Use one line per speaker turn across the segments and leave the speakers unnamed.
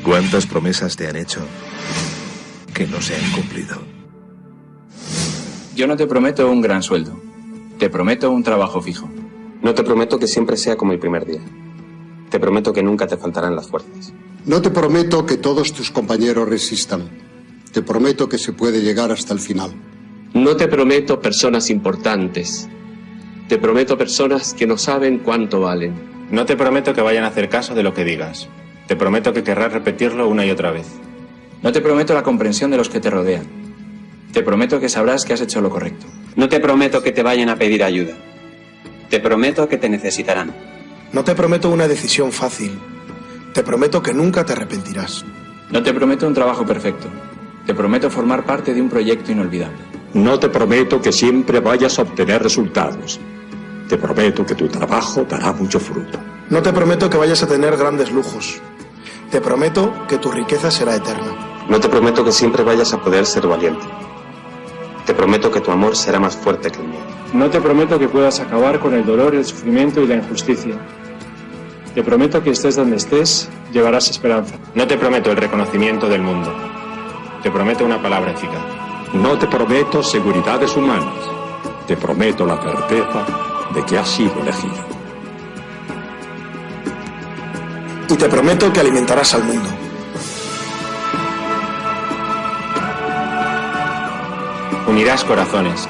¿Cuántas promesas te han hecho que no se han cumplido?
Yo no te prometo un gran sueldo. Te prometo un trabajo fijo.
No te prometo que siempre sea como el primer día. Te prometo que nunca te faltarán las fuerzas.
No te prometo que todos tus compañeros resistan. Te prometo que se puede llegar hasta el final.
No te prometo personas importantes. Te prometo personas que no saben cuánto valen.
No te prometo que vayan a hacer caso de lo que digas. Te prometo que querrás repetirlo una y otra vez.
No te prometo la comprensión de los que te rodean. Te prometo que sabrás que has hecho lo correcto.
No te prometo que te vayan a pedir ayuda. Te prometo que te necesitarán.
No te prometo una decisión fácil. Te prometo que nunca te arrepentirás.
No te prometo un trabajo perfecto. Te prometo formar parte de un proyecto inolvidable.
No te prometo que siempre vayas a obtener resultados. Te prometo que tu trabajo dará mucho fruto.
No te prometo que vayas a tener grandes lujos. Te prometo que tu riqueza será eterna.
No te prometo que siempre vayas a poder ser valiente. Te prometo que tu amor será más fuerte que el mío.
No te prometo que puedas acabar con el dolor, el sufrimiento y la injusticia. Te prometo que estés donde estés, llevarás esperanza.
No te prometo el reconocimiento del mundo. Te prometo una palabra eficaz.
No te prometo seguridades humanas. Te prometo la certeza de que has sido elegido.
Y te prometo que alimentarás al mundo.
Unirás corazones.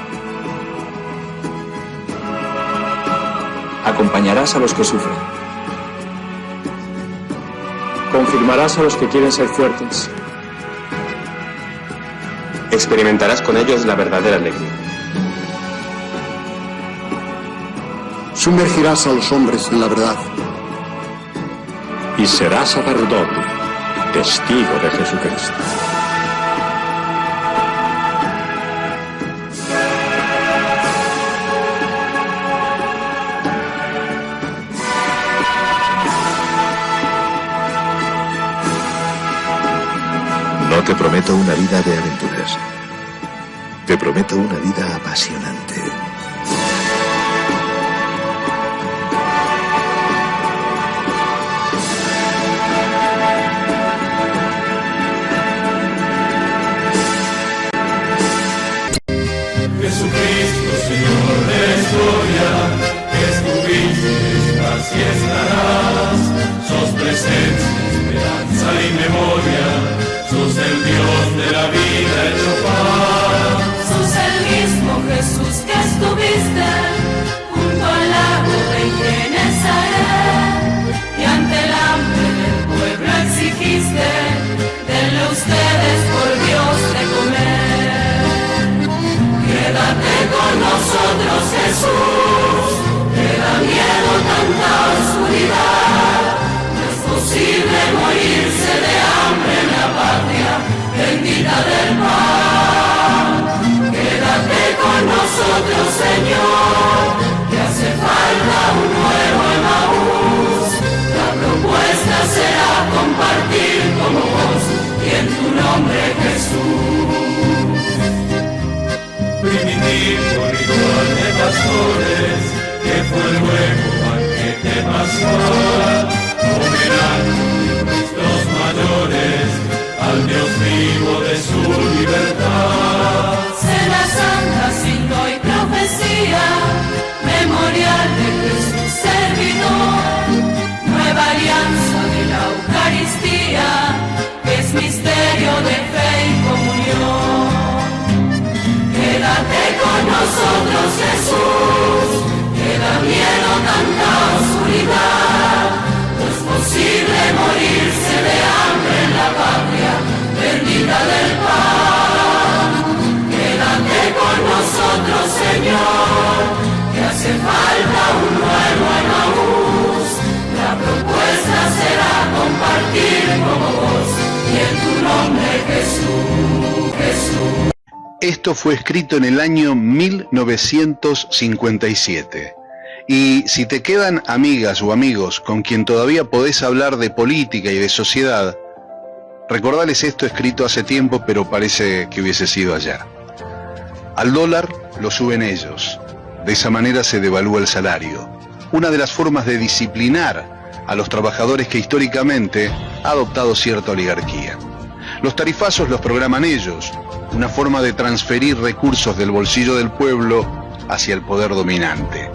Acompañarás a los que sufren.
Confirmarás a los que quieren ser fuertes.
Experimentarás con ellos la verdadera alegría.
Sumergirás a los hombres en la verdad.
Y serás sacerdote, testigo de Jesucristo.
No te prometo una vida de aventuras. Te prometo una vida apasionante.
Jesucristo, Señor de la historia, que estuviste, estás y estarás. Sos presencia, esperanza y memoria. Sos el Dios de la vida hecho paz.
Sos el mismo Jesús que estuviste junto al lago de Genesaret, y ante el hambre del pueblo exigiste, denle ustedes por Dios de comer. Quédate con nosotros, Jesús, te da miedo tanta oscuridad. No es posible morirse de hambre en la patria bendita del pan. Quédate con nosotros, Señor, que hace falta un nuevo Emaús. La propuesta será compartir como vos y en tu nombre, Jesús.
Primitivo ritual de pastores, que fue luego banquete pascual, homenaje de nuestros mayores al Dios vivo de su libertad.
Cena santa, signo y profecía, memorial de Jesús servidor, nueva alianza de la Eucaristía, que es misterio de fe y comunión. Quédate con nosotros, Jesús, que da miedo tanta oscuridad. No es posible morirse de hambre en la patria bendita del pan. Quédate con nosotros, Señor, que hace falta un nuevo Emaús. La propuesta será compartir como vos y en tu nombre, Jesús, Jesús.
Esto fue escrito en el año 1957. Y si te quedan amigas o amigos con quien todavía podés hablar de política y de sociedad, recordales esto escrito hace tiempo, pero parece que hubiese sido ayer. Al dólar lo suben ellos. De esa manera se devalúa el salario. Una de las formas de disciplinar a los trabajadores que históricamente ha adoptado cierta oligarquía. Los tarifazos los programan ellos, una forma de transferir recursos del bolsillo del pueblo hacia el poder dominante.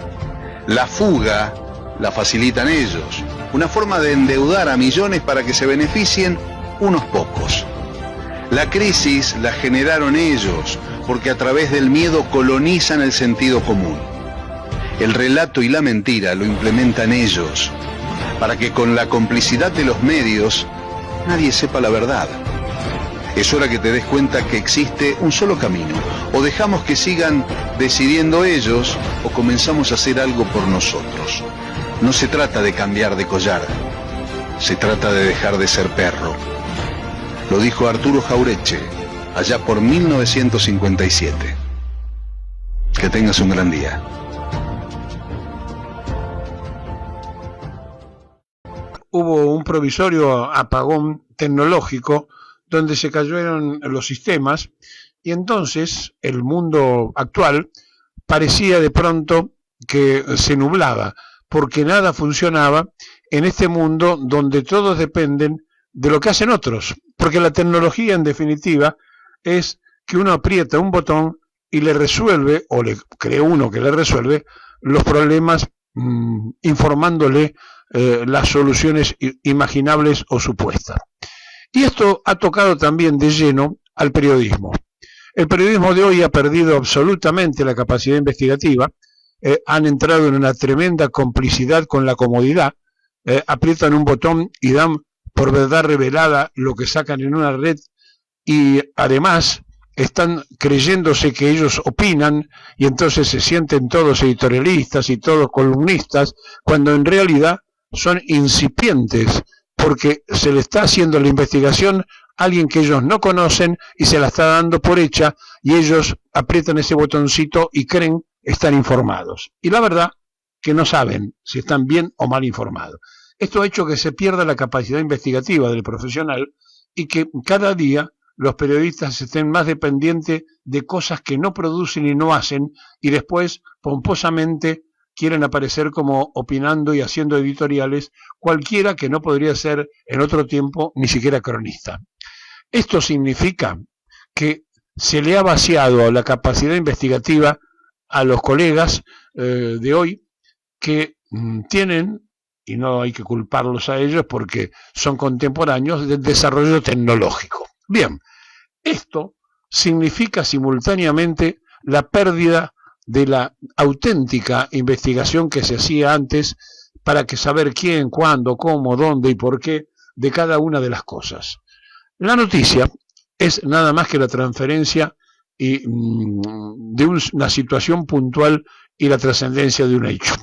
La fuga la facilitan ellos, una forma de endeudar a millones para que se beneficien unos pocos. La crisis la generaron ellos, porque a través del miedo colonizan el sentido común. El relato y la mentira lo implementan ellos, para que con la complicidad de los medios nadie sepa la verdad. Es hora que te des cuenta que existe un solo camino. O dejamos que sigan decidiendo ellos, o comenzamos a hacer algo por nosotros. No se trata de cambiar de collar, se trata de dejar de ser perro. Lo dijo Arturo Jauretche, allá por 1957. Que tengas un gran día.
Hubo un provisorio apagón tecnológico donde se cayeron los sistemas y entonces el mundo actual parecía de pronto que se nublaba porque nada funcionaba en este mundo donde todos dependen de lo que hacen otros, porque la tecnología en definitiva es que uno aprieta un botón y le resuelve, o le cree uno que le resuelve, los problemas informándole las soluciones imaginables o supuestas. Y esto ha tocado también de lleno al periodismo. El periodismo de hoy ha perdido absolutamente la capacidad investigativa, han entrado en una tremenda complicidad con la comodidad, aprietan un botón y dan por verdad revelada lo que sacan en una red y además están creyéndose que ellos opinan y entonces se sienten todos editorialistas y todos columnistas, cuando en realidad son incipientes, porque se le está haciendo la investigación a alguien que ellos no conocen y se la está dando por hecha y ellos aprietan ese botoncito y creen estar informados. Y la verdad que no saben si están bien o mal informados. Esto ha hecho que se pierda la capacidad investigativa del profesional y que cada día los periodistas estén más dependientes de cosas que no producen y no hacen y después pomposamente quieren aparecer como opinando y haciendo editoriales, cualquiera que no podría ser en otro tiempo ni siquiera cronista. Esto significa que se le ha vaciado la capacidad investigativa a los colegas de hoy que tienen, y no hay que culparlos a ellos porque son contemporáneos, del desarrollo tecnológico. Bien, esto significa simultáneamente la pérdida de la auténtica investigación que se hacía antes para que saber quién, cuándo, cómo, dónde y por qué de cada una de las cosas. La noticia es nada más que la transferencia de una situación puntual y la trascendencia de un hecho,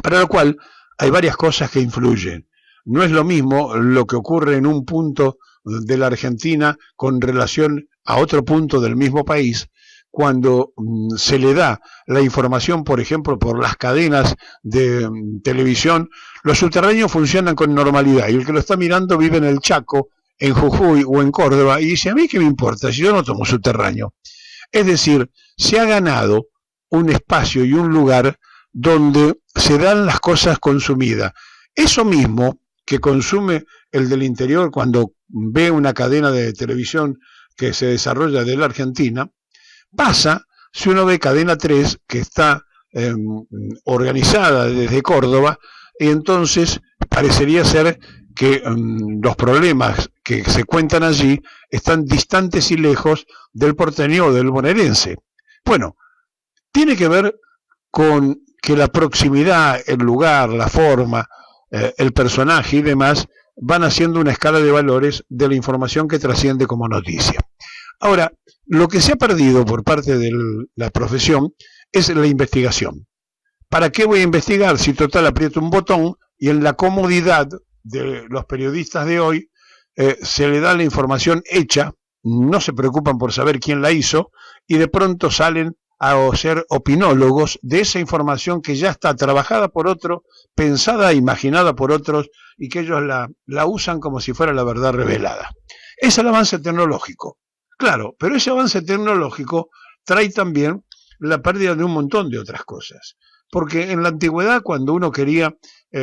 para lo cual hay varias cosas que influyen. No es lo mismo lo que ocurre en un punto de la Argentina con relación a otro punto del mismo país, cuando se le da la información, por ejemplo, por las cadenas de televisión. Los subterráneos funcionan con normalidad y el que lo está mirando vive en el Chaco, en Jujuy o en Córdoba y dice, ¿a mí qué me importa si yo no tomo subterráneo? Es decir, se ha ganado un espacio y un lugar donde se dan las cosas consumidas. Eso mismo que consume el del interior cuando ve una cadena de televisión que se desarrolla de la Argentina, pasa si uno ve Cadena 3, que está organizada desde Córdoba, y entonces parecería ser que los problemas que se cuentan allí están distantes y lejos del porteño o del bonaerense. Bueno, tiene que ver con que la proximidad, el lugar, la forma, el personaje y demás van haciendo una escala de valores de la información que trasciende como noticia. Ahora, lo que se ha perdido por parte de la profesión es la investigación. ¿Para qué voy a investigar si total aprieto un botón y en la comodidad de los periodistas de hoy se le da la información hecha, no se preocupan por saber quién la hizo y de pronto salen a ser opinólogos de esa información que ya está trabajada por otro, pensada e imaginada por otros y que ellos la usan como si fuera la verdad revelada? Es el avance tecnológico. Claro, pero ese avance tecnológico trae también la pérdida de un montón de otras cosas. Porque en la antigüedad, cuando uno quería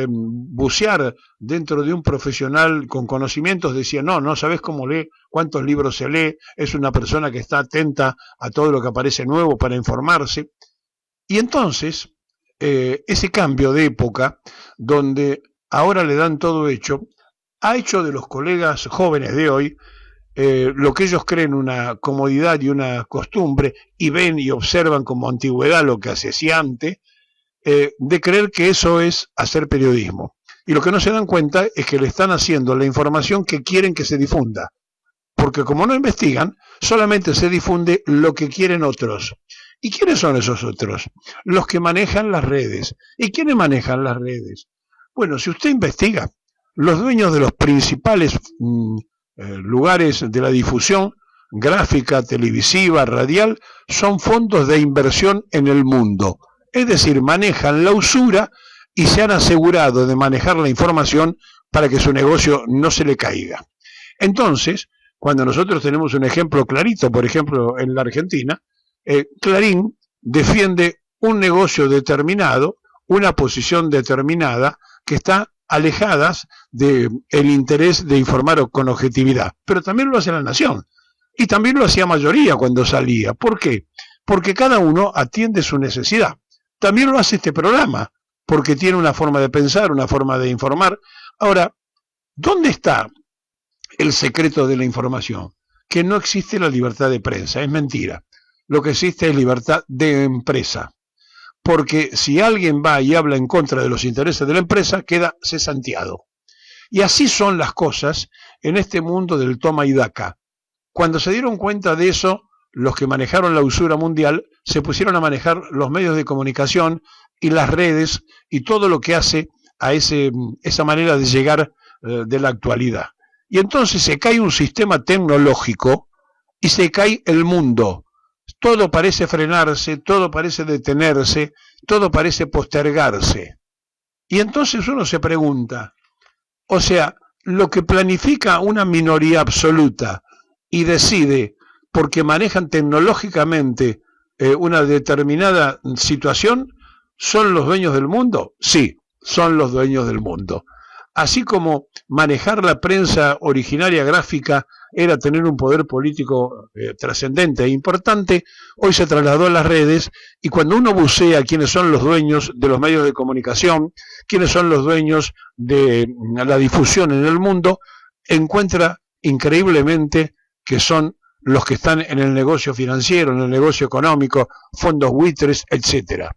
bucear dentro de un profesional con conocimientos, decía, no sabes cómo lee, cuántos libros se lee, es una persona que está atenta a todo lo que aparece nuevo para informarse. Y entonces, ese cambio de época, donde ahora le dan todo hecho, ha hecho de los colegas jóvenes de hoy lo que ellos creen una comodidad y una costumbre, y ven y observan como antigüedad lo que se hacía antes, de creer que eso es hacer periodismo. Y lo que no se dan cuenta es que le están haciendo la información que quieren que se difunda. Porque como no investigan, solamente se difunde lo que quieren otros. ¿Y quiénes son esos otros? Los que manejan las redes. ¿Y quiénes manejan las redes? Bueno, si usted investiga, los dueños de los principales lugares de la difusión gráfica, televisiva, radial, son fondos de inversión en el mundo. Es decir, manejan la usura y se han asegurado de manejar la información para que su negocio no se le caiga. Entonces, cuando nosotros tenemos un ejemplo clarito, por ejemplo, en la Argentina, Clarín defiende un negocio determinado, una posición determinada, que está alejadas del interés de informar con objetividad. Pero también lo hace La Nación. Y también lo hacía mayoría cuando salía. ¿Por qué? Porque cada uno atiende su necesidad. También lo hace este programa, porque tiene una forma de pensar, una forma de informar. Ahora, ¿dónde está el secreto de la información? Que no existe la libertad de prensa, es mentira. Lo que existe es libertad de empresa. Porque si alguien va y habla en contra de los intereses de la empresa, queda cesanteado. Y así son las cosas en este mundo del toma y daca. Cuando se dieron cuenta de eso, los que manejaron la usura mundial se pusieron a manejar los medios de comunicación y las redes y todo lo que hace a esa manera de llegar de la actualidad. Y entonces se cae un sistema tecnológico y se cae el mundo. Todo parece frenarse, todo parece detenerse, todo parece postergarse. Y entonces uno se pregunta, o sea, lo que planifica una minoría absoluta y decide, porque manejan tecnológicamente una determinada situación, ¿son los dueños del mundo? Sí, son los dueños del mundo. Así como manejar la prensa originaria gráfica era tener un poder político trascendente e importante, hoy se trasladó a las redes, y cuando uno bucea quiénes son los dueños de los medios de comunicación, quiénes son los dueños de la difusión en el mundo, encuentra increíblemente que son los que están en el negocio financiero, en el negocio económico, fondos buitres, etcétera.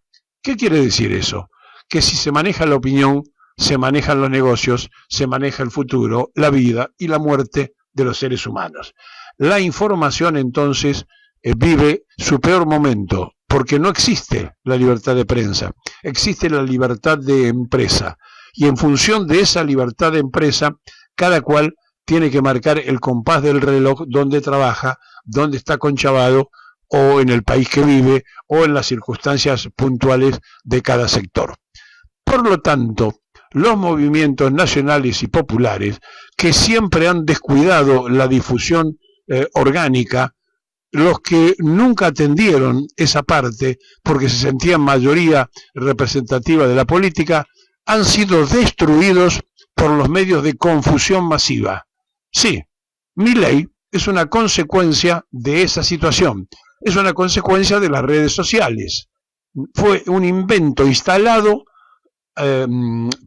¿Qué quiere decir eso? Que si se maneja la opinión, se manejan los negocios, se maneja el futuro, la vida y la muerte de los seres humanos. La información entonces vive su peor momento, porque no existe la libertad de prensa, existe la libertad de empresa, y en función de esa libertad de empresa, cada cual tiene que marcar el compás del reloj donde trabaja, donde está conchavado, o en el país que vive, o en las circunstancias puntuales de cada sector. Por lo tanto, los movimientos nacionales y populares, que siempre han descuidado la difusión orgánica, los que nunca atendieron esa parte porque se sentían mayoría representativa de la política, han sido destruidos por los medios de confusión masiva. Sí, Milei es una consecuencia de esa situación, es una consecuencia de las redes sociales. Fue un invento instalado,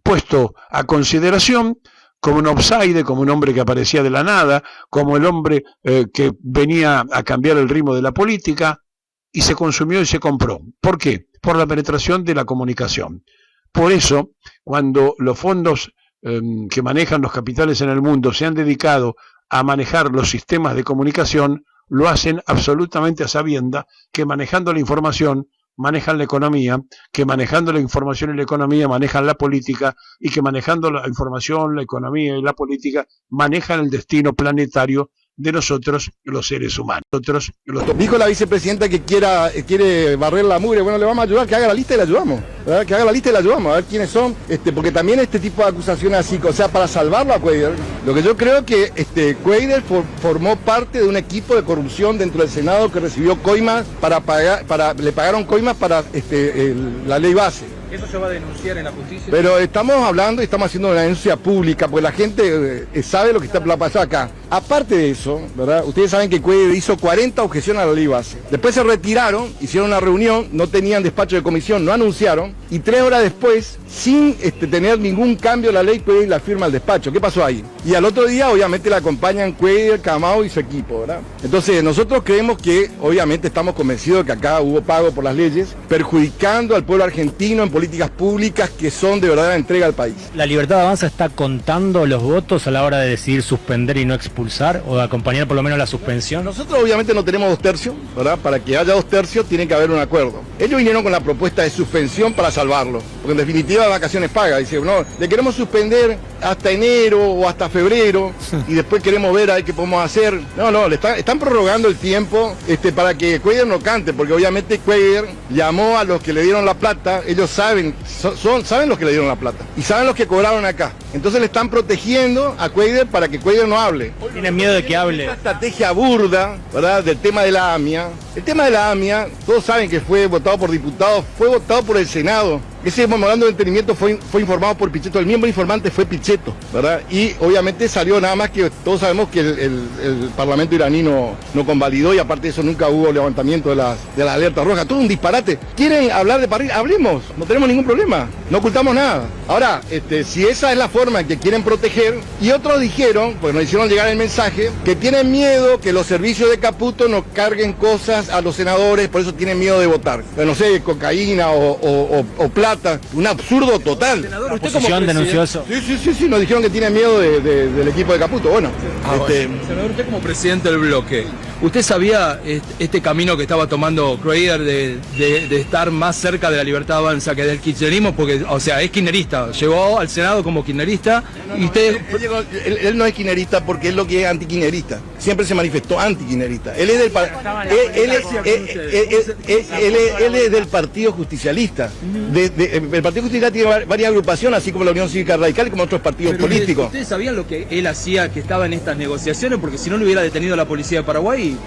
puesto a consideración como un outsider, como un hombre que aparecía de la nada, como el hombre que venía a cambiar el ritmo de la política, y se consumió y se compró. ¿Por qué? Por la penetración de la comunicación. Por eso, cuando los fondos que manejan los capitales en el mundo se han dedicado a manejar los sistemas de comunicación, lo hacen absolutamente a sabiendas que manejando la información manejan la economía, que manejando la información y la economía manejan la política, y que manejando la información, la economía y la política manejan el destino planetario de nosotros, los seres humanos.
Dijo la vicepresidenta que quiere barrer la mugre. Bueno, le vamos a ayudar, que haga la lista y le ayudamos, ¿verdad? Que haga la lista y le ayudamos, a ver quiénes son, porque también este tipo de acusaciones así, o sea, para salvarlo a Cuéllar. Lo que yo creo que Cuéllar formó parte de un equipo de corrupción dentro del Senado que recibió coimas le pagaron coimas para la ley base.
¿Eso se va a denunciar en la justicia?
Pero estamos hablando y estamos haciendo una denuncia pública, porque la gente sabe lo que está pasando acá. Aparte de eso, ¿verdad? Ustedes saben que Cuéllar hizo 40 objeciones a la ley base. Después se retiraron, hicieron una reunión, no tenían despacho de comisión, no anunciaron, y 3 horas después, sin tener ningún cambio en la ley, Cuéllar la firma al despacho. ¿Qué pasó ahí? Y al otro día, obviamente, la acompañan Cuéllar, Camao y su equipo, ¿verdad? Entonces, nosotros creemos que, obviamente, estamos convencidos de que acá hubo pago por las leyes, perjudicando al pueblo argentino en políticas públicas que son de verdadera entrega al país.
¿La Libertad Avanza está contando los votos a la hora de decidir suspender y no expulsar, o de acompañar por lo menos la suspensión?
Nosotros obviamente no tenemos 2 tercios, ¿verdad? Para que haya 2 tercios tiene que haber un acuerdo. Ellos vinieron con la propuesta de suspensión para salvarlo, porque en definitiva vacaciones pagas. Dice, no, le queremos suspender hasta enero o hasta febrero y después queremos ver a ver qué podemos hacer. No, están prorrogando el tiempo para que Cuéllar no cante, porque obviamente Cuéllar llamó a los que le dieron la plata, ellos saben, saben los que le dieron la plata y saben los que cobraron acá. Entonces le están protegiendo a Cuéllar para que Cuéllar no hable.
¿Tienen miedo de que hable?
Una estrategia burda, ¿verdad?, del tema de la AMIA. El tema de la AMIA, todos saben que fue votado por diputados, fue votado por el Senado. Ese memorando de entendimiento fue informado por Pichetto, el miembro informante fue Pichetto, ¿verdad? Y obviamente salió nada más que todos sabemos que el Parlamento iraní no convalidó, y aparte de eso nunca hubo levantamiento de las alertas rojas. Todo un disparate. ¿Quieren hablar de parrilla? Hablemos, no tenemos ningún problema, no ocultamos nada. Ahora, si esa es la forma en que quieren proteger, y otros dijeron, pues nos hicieron llegar el mensaje, que tienen miedo que los servicios de Caputo nos carguen cosas a los senadores, por eso tienen miedo de votar. No sé, cocaína o plata. Un absurdo total.
Senador, ¿usted como presidente denunció eso?
Sí, nos dijeron que tiene miedo del equipo de Caputo. Bueno,
Senador, usted como presidente del bloque, ¿usted sabía este camino que estaba tomando Cuéllar de estar más cerca de la Libertad Avanza que del kirchnerismo? Porque, o sea, es kirchnerista, llegó al Senado como kirchnerista y usted...
Él no es kirchnerista porque es lo que es antikirchnerista. Siempre se manifestó antikirchnerista. Él es del Partido Justicialista. El Partido Justicialista tiene varias agrupaciones, así como la Unión Cívica Radical y como otros partidos políticos.
¿Ustedes sabían lo que él hacía, que estaba en estas negociaciones? Porque si no lo hubiera detenido la policía de Paraguay,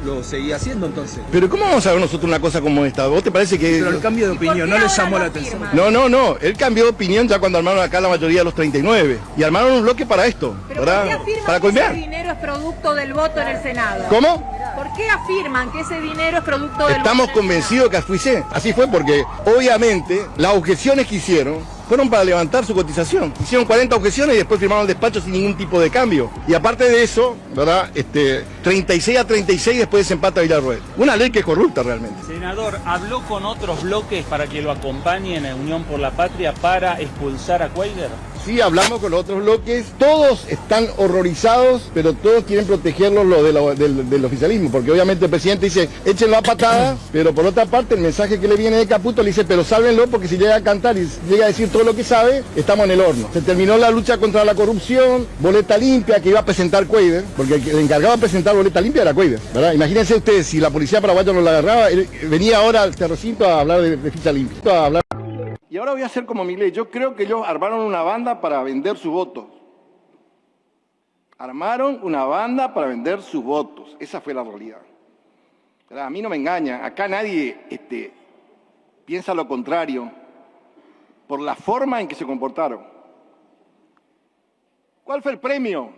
lo seguía haciendo entonces.
Pero ¿cómo vamos a ver nosotros una cosa como esta? ¿Vos te parece que...?
Pero el cambio de opinión no le llamó la atención.
No, él cambió de opinión ya cuando armaron acá la mayoría de los 39. Y armaron un bloque para esto, ¿verdad? Para
colmear. ¿Ese dinero es producto del voto en el Senado?
¿Cómo?
¿Por qué afirman que ese dinero es producto del voto?
Estamos convencidos que así fue, porque obviamente las objeciones que hicieron fueron para levantar su cotización. Hicieron 40 objeciones y después firmaron el despacho sin ningún tipo de cambio. Y aparte de eso, ¿verdad? 36 a 36 después desempata Villarroel. Una ley que es corrupta realmente.
Senador, ¿habló con otros bloques para que lo acompañen en Unión por la Patria para expulsar a Cuéllar?
Sí, hablamos con los otros bloques. Todos están horrorizados, pero todos quieren protegerlos del oficialismo. Porque obviamente el presidente dice, échenlo a patada, pero por otra parte el mensaje que le viene de Caputo le dice, pero sálvenlo porque si llega a cantar y llega a decir todo lo que sabe, estamos en el horno. Se terminó la lucha contra la corrupción, boleta limpia que iba a presentar Cuéllar, porque el encargado de presentar boleta limpia era Cuéllar, ¿verdad? Imagínense ustedes, si la policía paraguaya no la agarraba, venía ahora al recinto a hablar de ficha limpia. Y ahora voy a hacer como Milei. Yo creo que ellos armaron una banda para vender sus votos. Armaron una banda para vender sus votos. Esa fue la realidad. ¿Verdad? A mí no me engañan. Acá nadie piensa lo contrario por la forma en que se comportaron. ¿Cuál fue el premio?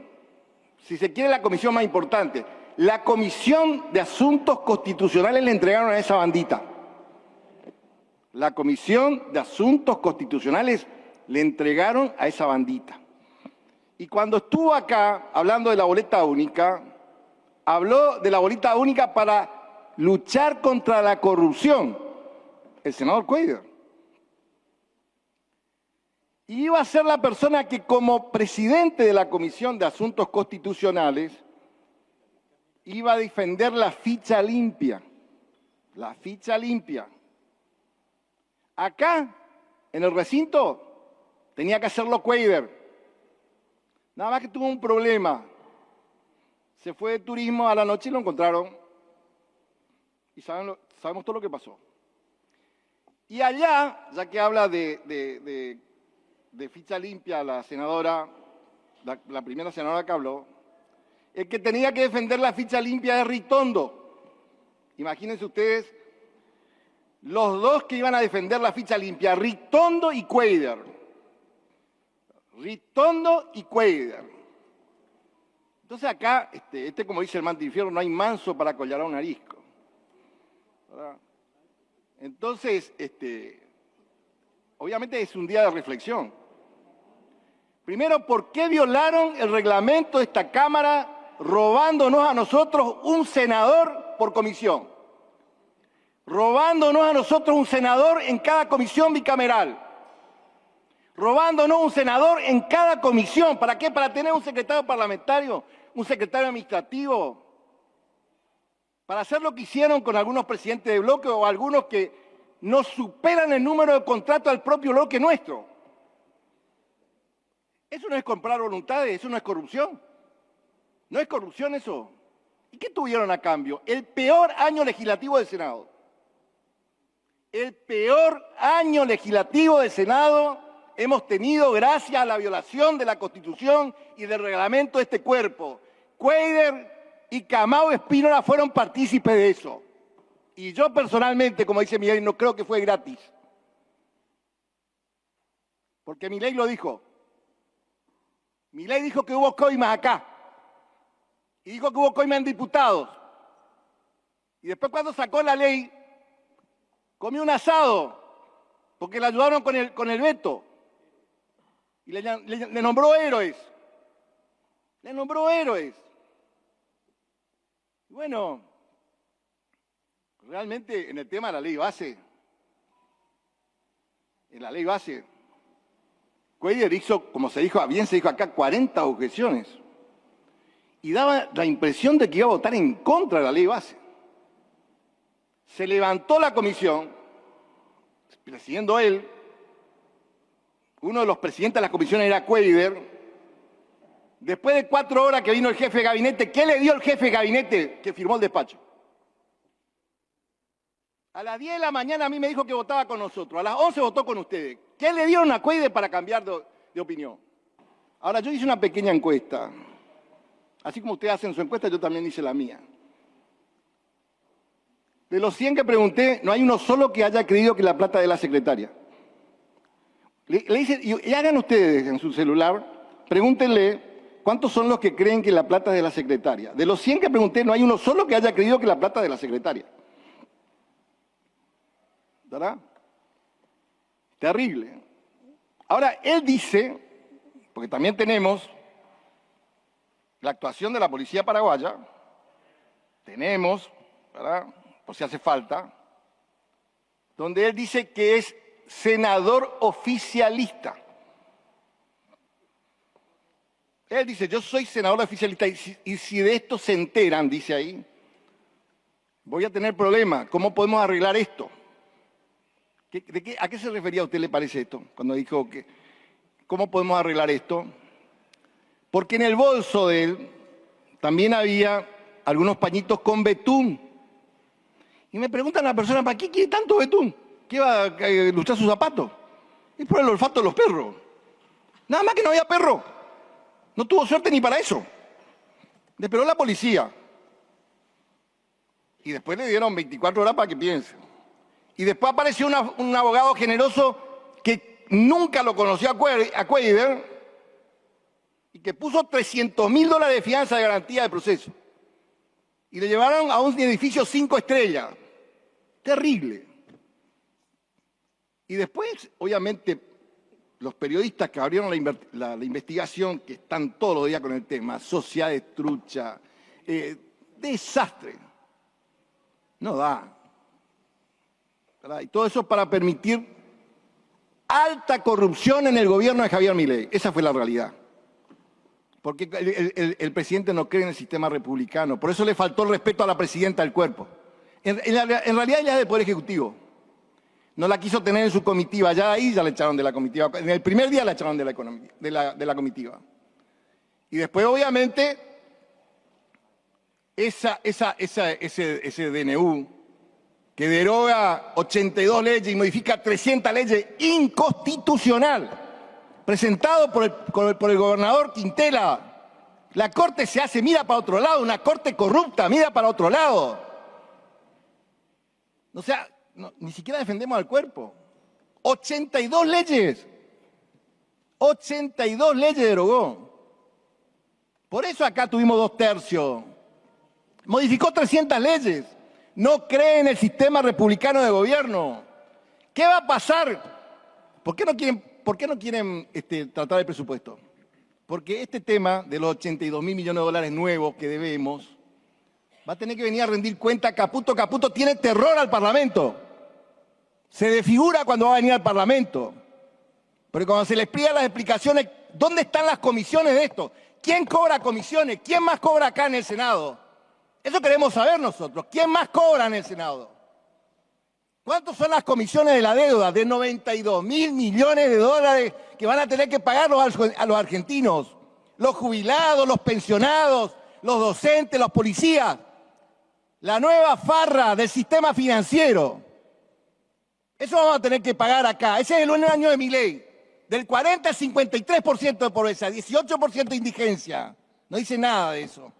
Si se quiere, la comisión más importante. La Comisión de Asuntos Constitucionales le entregaron a esa bandita. La Comisión de Asuntos Constitucionales le entregaron a esa bandita. Y cuando estuvo acá hablando de la boleta única, habló de la boleta única para luchar contra la corrupción, el senador Cuéllar. Y iba a ser la persona que como presidente de la Comisión de Asuntos Constitucionales iba a defender la ficha limpia. La ficha limpia. Acá, en el recinto, tenía que hacerlo Cuéllar. Nada más que tuvo un problema. Se fue de turismo a la noche y lo encontraron. Y sabemos todo lo que pasó. Y allá, ya que habla de ficha limpia la senadora, la primera senadora que habló, el que tenía que defender la ficha limpia es Ritondo. Imagínense ustedes los dos que iban a defender la ficha limpia, Ritondo y Cuéllar. Ritondo y Cuéllar. Entonces acá, como dice el Mantifierro, no hay manso para collar a un arisco. ¿Verdad? Entonces, obviamente es un día de reflexión. Primero, ¿por qué violaron el reglamento de esta Cámara robándonos a nosotros un senador por comisión? Robándonos a nosotros un senador en cada comisión bicameral. Robándonos un senador en cada comisión. ¿Para qué? Para tener un secretario parlamentario, un secretario administrativo. Para hacer lo que hicieron con algunos presidentes de bloque o algunos que no superan el número de contratos al propio bloque nuestro. Eso no es comprar voluntades, eso no es corrupción. ¿No es corrupción eso? ¿Y qué tuvieron a cambio? El peor año legislativo del Senado. El peor año legislativo del Senado hemos tenido gracias a la violación de la Constitución y del reglamento de este cuerpo. Cuéllar y Camao Espínola fueron partícipes de eso. Y yo personalmente, como dice Milei, no creo que fue gratis. Porque Milei lo dijo. Milei dijo que hubo coimas acá. Y dijo que hubo coimas en diputados. Y después cuando sacó la ley, comió un asado, porque le ayudaron con el veto. Y le nombró héroes. Le nombró héroes. Y bueno, realmente en el tema de la ley base, Cuéllar hizo, como se dijo, bien se dijo acá, 40 objeciones. Y daba la impresión de que iba a votar en contra de la ley base. Se levantó la comisión, presidiendo él, uno de los presidentes de las comisiones era Cuéllar. Después de 4 horas que vino el jefe de gabinete, ¿qué le dio el jefe de gabinete que firmó el despacho? A las 10 de la mañana a mí me dijo que votaba con nosotros, a las 11 votó con ustedes. ¿Qué le dieron a Cuéllar para cambiar de opinión? Ahora, yo hice una pequeña encuesta. Así como ustedes hacen su encuesta, yo también hice la mía. De los 100 que pregunté, no hay uno solo que haya creído que la plata es de la secretaria. Le hice, y hagan ustedes en su celular, pregúntenle cuántos son los que creen que la plata es de la secretaria. De los 100 que pregunté, no hay uno solo que haya creído que la plata es de la secretaria. ¿Verdad? Terrible. Ahora, él dice, porque también tenemos la actuación de la policía paraguaya, tenemos, ¿verdad?, por si hace falta, donde él dice que es senador oficialista. Él dice, yo soy senador oficialista y si de esto se enteran, dice ahí, voy a tener problemas. ¿Cómo podemos arreglar esto? ¿A qué se refería a usted, le parece esto? Cuando dijo que, ¿cómo podemos arreglar esto? Porque en el bolso de él también había algunos pañitos con betún. Y me preguntan a la persona, ¿para qué quiere tanto betún? ¿Qué va a ilustrar sus zapatos? Es por el olfato de los perros. Nada más que no había perro. No tuvo suerte ni para eso. Le esperó la policía. Y después le dieron 24 horas para que piense. Y después apareció un abogado generoso que nunca lo conoció a Cuéllar y que puso $300.000 de fianza de garantía de proceso. Y le llevaron a un edificio 5 estrellas. Terrible. Y después, obviamente, los periodistas que abrieron la investigación, que están todos los días con el tema, sociedades trucha, desastre. No da. ¿Verdad? Y todo eso para permitir alta corrupción en el gobierno de Javier Milei. Esa fue la realidad. Porque el presidente no cree en el sistema republicano. Por eso le faltó el respeto a la presidenta del cuerpo. En realidad ella es del Poder Ejecutivo. No la quiso tener en su comitiva. Ya ahí ya la echaron de la comitiva. En el primer día la echaron de la comitiva. Y después, obviamente, ese DNU que deroga 82 leyes y modifica 300 leyes, inconstitucional, presentado por el gobernador Quintela. La Corte se hace, mira para otro lado, una Corte corrupta, mira para otro lado. O sea, ni siquiera defendemos al cuerpo. 82 leyes. 82 leyes derogó. Por eso acá tuvimos 2/3. Modificó 300 leyes. No cree en el sistema republicano de gobierno. ¿Qué va a pasar? ¿Por qué no quieren tratar el presupuesto? Porque este tema de los 82.000 millones de dólares nuevos que debemos va a tener que venir a rendir cuenta Caputo. Caputo tiene terror al Parlamento. Se desfigura cuando va a venir al Parlamento. Pero cuando se le explican las explicaciones, ¿dónde están las comisiones de esto? ¿Quién cobra comisiones? ¿Quién más cobra acá en el Senado? Eso queremos saber nosotros. ¿Quién más cobra en el Senado? ¿Cuántas son las comisiones de la deuda? De 92.000 millones de dólares que van a tener que pagar a los argentinos. Los jubilados, los pensionados, los docentes, los policías. La nueva farra del sistema financiero. Eso vamos a tener que pagar acá. Ese es el año de Milei. Del 40 al 53% de pobreza, 18% de indigencia. No dice nada de eso.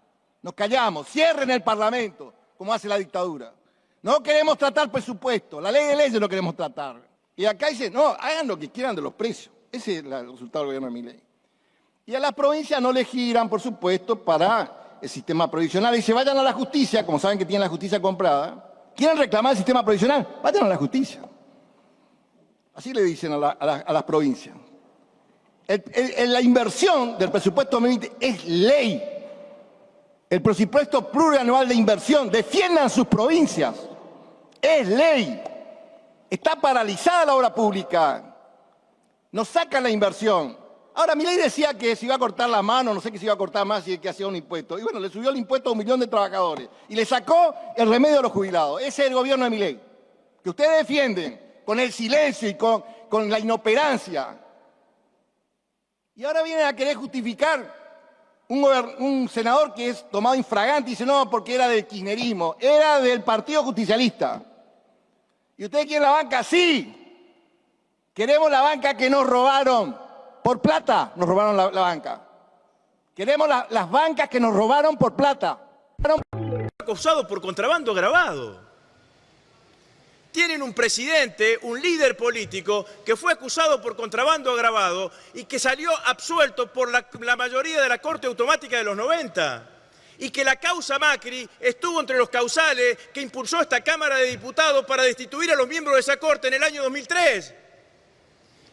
Nos callamos. Cierren el Parlamento, como hace la dictadura. No queremos tratar presupuesto. La ley de leyes no queremos tratar. Y acá dice, no, hagan lo que quieran de los precios. Ese es el resultado del gobierno de Milei. Y a las provincias no le giran, por supuesto, para el sistema provisional. Y se vayan a la justicia, como saben que tienen la justicia comprada. ¿Quieren reclamar el sistema provisional? Vayan a la justicia. Así le dicen a las provincias. La inversión del presupuesto 2020 es ley. El presupuesto plurianual de inversión, defiendan sus provincias. Es ley. Está paralizada la obra pública. Nos sacan la inversión. Ahora, Milei decía que se iba a cortar la mano, no sé qué se iba a cortar más y que hacía un impuesto. Y bueno, le subió el impuesto a 1 millón de trabajadores. Y le sacó el remedio a los jubilados. Ese es el gobierno de Milei. Que ustedes defienden con el silencio y con la inoperancia. Y ahora vienen a querer justificar un senador que es tomado infragante y dice, no, porque era del kirchnerismo, era del Partido Justicialista. ¿Y ustedes quieren la banca? Sí. Queremos la banca que nos robaron. Por plata nos robaron la banca. Queremos las bancas que nos robaron por plata.
Acusado por contrabando agravado. Tienen un presidente, un líder político, que fue acusado por contrabando agravado y que salió absuelto por la mayoría de la Corte Automática de los 90. Y que la causa Macri estuvo entre los causales que impulsó esta Cámara de Diputados para destituir a los miembros de esa Corte en el año 2003.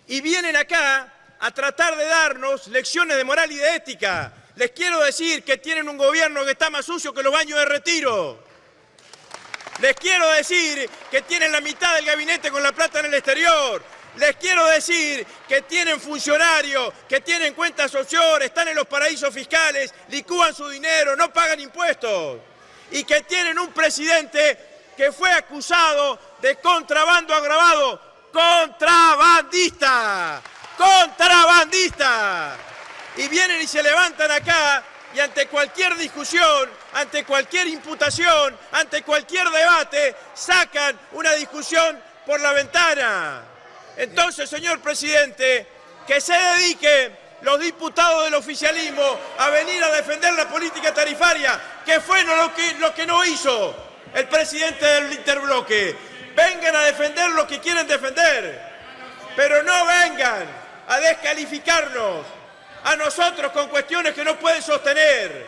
Y vienen acá a tratar de darnos lecciones de moral y de ética. Les quiero decir que tienen un gobierno que está más sucio que los baños de Retiro. Les quiero decir que tienen la mitad del gabinete con la plata en el exterior. Les quiero decir que tienen funcionarios, que tienen cuentas offshore, están en los paraísos fiscales, licúan su dinero, no pagan impuestos. Y que tienen un presidente que fue acusado de contrabando agravado. ¡Contrabandista! ¡Contrabandista! Y vienen y se levantan acá y ante cualquier discusión, ante cualquier imputación, ante cualquier debate, sacan una discusión por la ventana. Entonces, señor presidente, que se dediquen los diputados del oficialismo a venir a defender la política tarifaria, que fue lo que no hizo el presidente del interbloque. Vengan a defender lo que quieren defender, pero no vengan a descalificarnos a nosotros con cuestiones que no pueden sostener.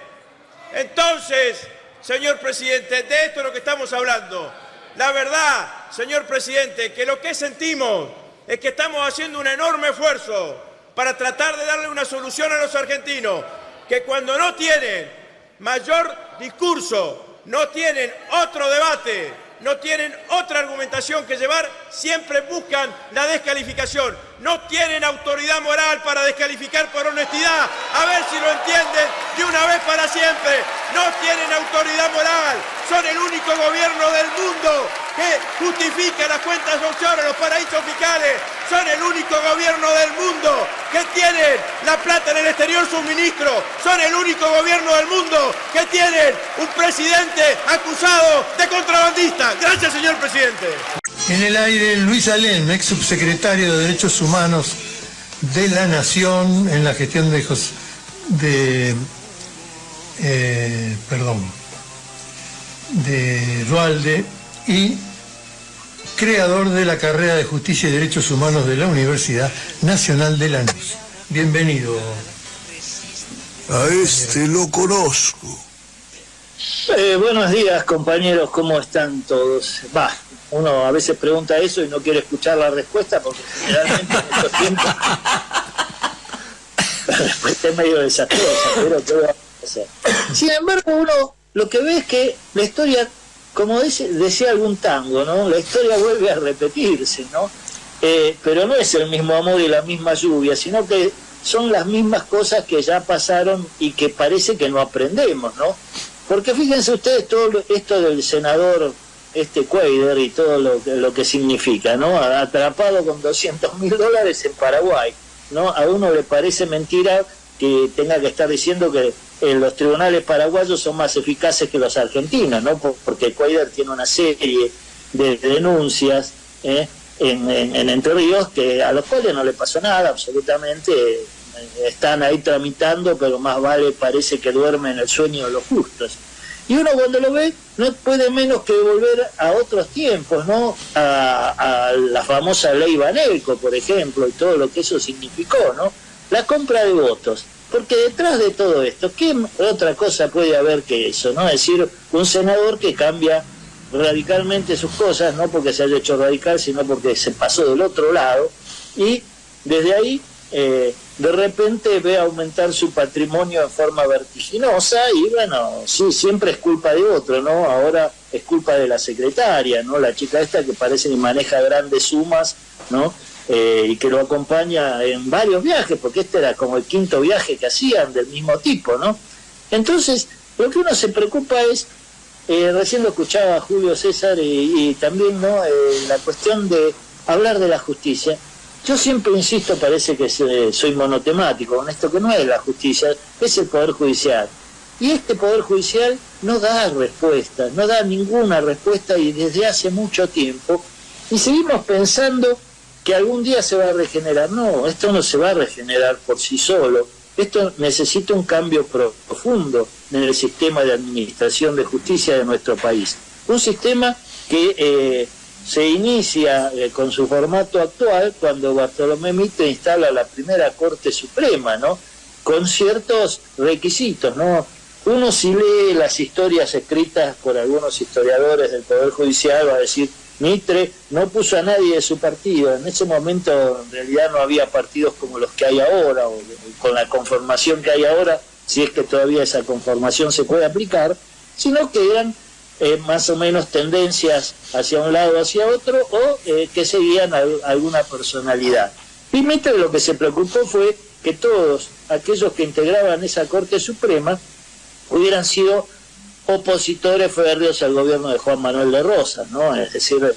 Entonces, señor presidente, de esto es lo que estamos hablando. La verdad, señor presidente, que lo que sentimos es que estamos haciendo un enorme esfuerzo para tratar de darle una solución a los argentinos, que cuando no tienen mayor discurso, no tienen otro debate, no tienen otra argumentación que llevar, siempre buscan la descalificación. No tienen autoridad moral para descalificar por honestidad. A ver si lo entienden de una vez para siempre. No tienen autoridad moral. Son el único gobierno del mundo que justifica las cuentas offshore en los paraísos fiscales. Son el único gobierno del mundo que tienen la plata en el exterior suministro. Son el único gobierno del mundo que tienen un presidente acusado de contrabandista. Gracias, señor presidente.
En el aire, Luis Alem, ex subsecretario de Derechos Humanos de la Nación en la gestión de Duhalde, y creador de la carrera de Justicia y Derechos Humanos de la Universidad Nacional de Lanús. Bienvenido.
A este lo conozco.
Buenos días, compañeros, ¿cómo están todos? Uno a veces pregunta eso y no quiere escuchar la respuesta porque generalmente en estos tiempos la respuesta es medio desastrosa, pero ¿qué va a hacer? Sin embargo, uno lo que ve es que la historia, como decía algún tango, ¿no? La historia vuelve a repetirse, ¿no? Pero no es el mismo amor y la misma lluvia, sino que son las mismas cosas que ya pasaron y que parece que no aprendemos, ¿no? Porque fíjense ustedes todo esto del senador Cuadra y todo lo que significa, ¿no? Atrapado con $200.000 en Paraguay, ¿no? A uno le parece mentira que tenga que estar diciendo que los tribunales paraguayos son más eficaces que los argentinos, ¿no? Porque Cuadra tiene una serie de denuncias en Entre Ríos a los cuales no le pasó nada absolutamente. Están ahí tramitando, pero más vale parece que duerme en el sueño de los justos. Y uno cuando lo ve no puede menos que volver a otros tiempos, ¿no? A la famosa ley Banelco, por ejemplo, y todo lo que eso significó, ¿no? La compra de votos. Porque detrás de todo esto, ¿qué otra cosa puede haber que eso, ¿no? Es decir, un senador que cambia radicalmente sus cosas, no porque se haya hecho radical, sino porque se pasó del otro lado, y desde ahí de repente ve aumentar su patrimonio en forma vertiginosa y bueno, sí, siempre es culpa de otro, ¿no? Ahora es culpa de la secretaria, ¿no? La chica esta que parece que maneja grandes sumas, ¿no? Y que lo acompaña en varios viajes, porque este era como el 5º viaje que hacían del mismo tipo, ¿no? Entonces, lo que uno se preocupa es, recién lo escuchaba a Julio César y también, ¿no? La cuestión de hablar de la justicia. Yo siempre insisto, parece que soy monotemático con esto, que no es la justicia, es el Poder Judicial. Y este Poder Judicial no da respuesta, no da ninguna respuesta y desde hace mucho tiempo. Y seguimos pensando que algún día se va a regenerar. No, esto no se va a regenerar por sí solo. Esto necesita un cambio profundo en el sistema de administración de justicia de nuestro país. Un sistema que se inicia con su formato actual cuando Bartolomé Mitre instala la primera Corte Suprema, ¿no? Con ciertos requisitos, ¿no? Uno, si lee las historias escritas por algunos historiadores del Poder Judicial, va a decir, Mitre no puso a nadie de su partido. En ese momento en realidad no había partidos como los que hay ahora, o con la conformación que hay ahora, si es que todavía esa conformación se puede aplicar, sino que eran más o menos tendencias hacia un lado o hacia otro, o que seguían alguna personalidad. Y Mitre lo que se preocupó fue que todos aquellos que integraban esa Corte Suprema hubieran sido opositores férreos al gobierno de Juan Manuel de Rosas, ¿no? Es decir,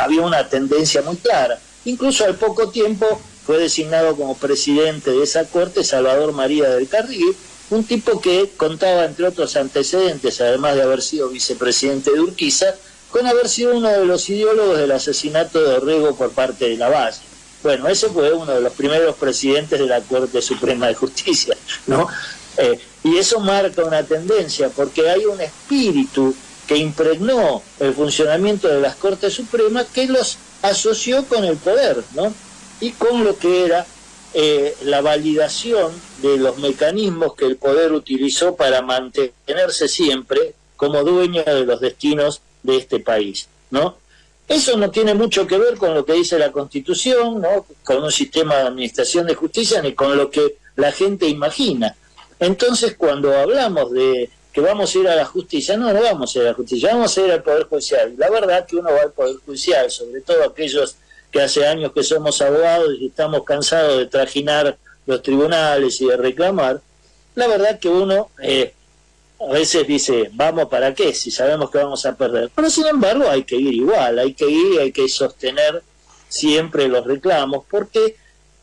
había una tendencia muy clara. Incluso al poco tiempo fue designado como presidente de esa Corte Salvador María del Carril, un tipo que contaba, entre otros antecedentes, además de haber sido vicepresidente de Urquiza, con haber sido uno de los ideólogos del asesinato de Orrego por parte de Lavalle. Bueno, ese fue uno de los primeros presidentes de la Corte Suprema de Justicia, ¿no? Y eso marca una tendencia, porque hay un espíritu que impregnó el funcionamiento de las Cortes Supremas que los asoció con el poder, ¿no? Y con lo que era la validación de los mecanismos que el poder utilizó para mantenerse siempre como dueño de los destinos de este país, ¿no? Eso no tiene mucho que ver con lo que dice la Constitución, ¿no? Con un sistema de administración de justicia, ni con lo que la gente imagina. Entonces, cuando hablamos de que vamos a ir a la justicia, no vamos a ir a la justicia, vamos a ir al Poder Judicial. La verdad que uno va al Poder Judicial, sobre todo aquellos que hace años que somos abogados y estamos cansados de trajinar los tribunales y de reclamar, la verdad que uno a veces dice, ¿vamos para qué? Si sabemos que vamos a perder. Pero sin embargo hay que ir igual, hay que ir y hay que sostener siempre los reclamos, porque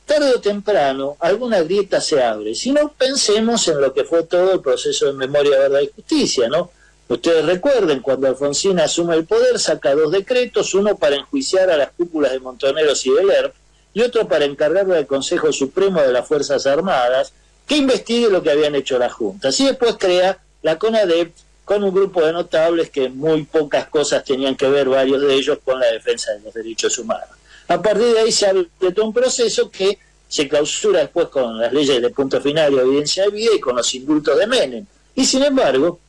tarde o temprano alguna grieta se abre. Si no, pensemos en lo que fue todo el proceso de memoria, verdad y justicia, ¿no? Ustedes recuerden, cuando Alfonsín asume el poder, saca 2 decretos, uno para enjuiciar a las cúpulas de Montoneros y del ERP, y otro para encargarle al Consejo Supremo de las Fuerzas Armadas que investigue lo que habían hecho las juntas. Y después crea la CONADEP con un grupo de notables que muy pocas cosas tenían que ver, varios de ellos, con la defensa de los derechos humanos. A partir de ahí se abre todo un proceso que se clausura después con las leyes de punto final y evidencia de vida y con los indultos de Menem. Y sin embargo,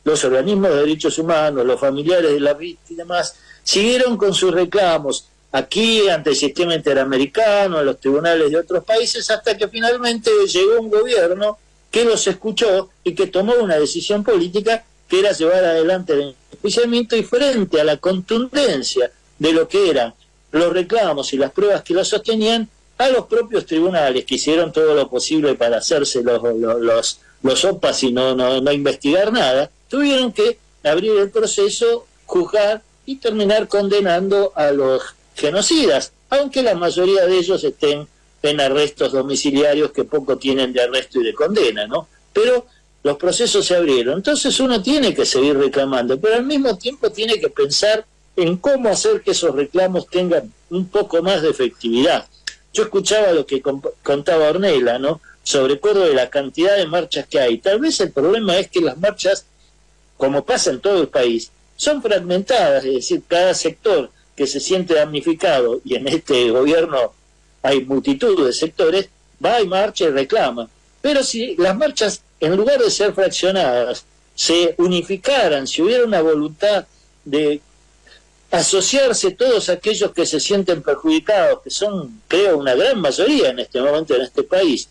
los organismos de derechos humanos, los familiares de las víctimas y demás, siguieron con sus reclamos aquí ante el sistema interamericano, en los tribunales de otros países, hasta que finalmente llegó un gobierno que los escuchó y que tomó una decisión política que era llevar adelante el enjuiciamiento, y frente a la contundencia de lo que eran los reclamos y las pruebas que los sostenían, a los propios tribunales que hicieron todo lo posible para hacerse los opas y no investigar nada, tuvieron que abrir el proceso, juzgar y terminar condenando a los genocidas, aunque la mayoría de ellos estén en arrestos domiciliarios que poco tienen de arresto y de condena, ¿no? Pero los procesos se abrieron. Entonces uno tiene que seguir reclamando, pero al mismo tiempo tiene que pensar en cómo hacer que esos reclamos tengan un poco más de efectividad. Yo escuchaba lo que contaba Ornella, ¿no?, sobre todo de la cantidad de marchas que hay. Tal vez el problema es que las marchas, como pasa en todo el país, son fragmentadas, es decir, cada sector que se siente damnificado, y en este gobierno hay multitud de sectores, va y marcha y reclama. Pero si las marchas, en lugar de ser fraccionadas, se unificaran, si hubiera una voluntad de asociarse todos aquellos que se sienten perjudicados, que son, creo, una gran mayoría en este momento en este país,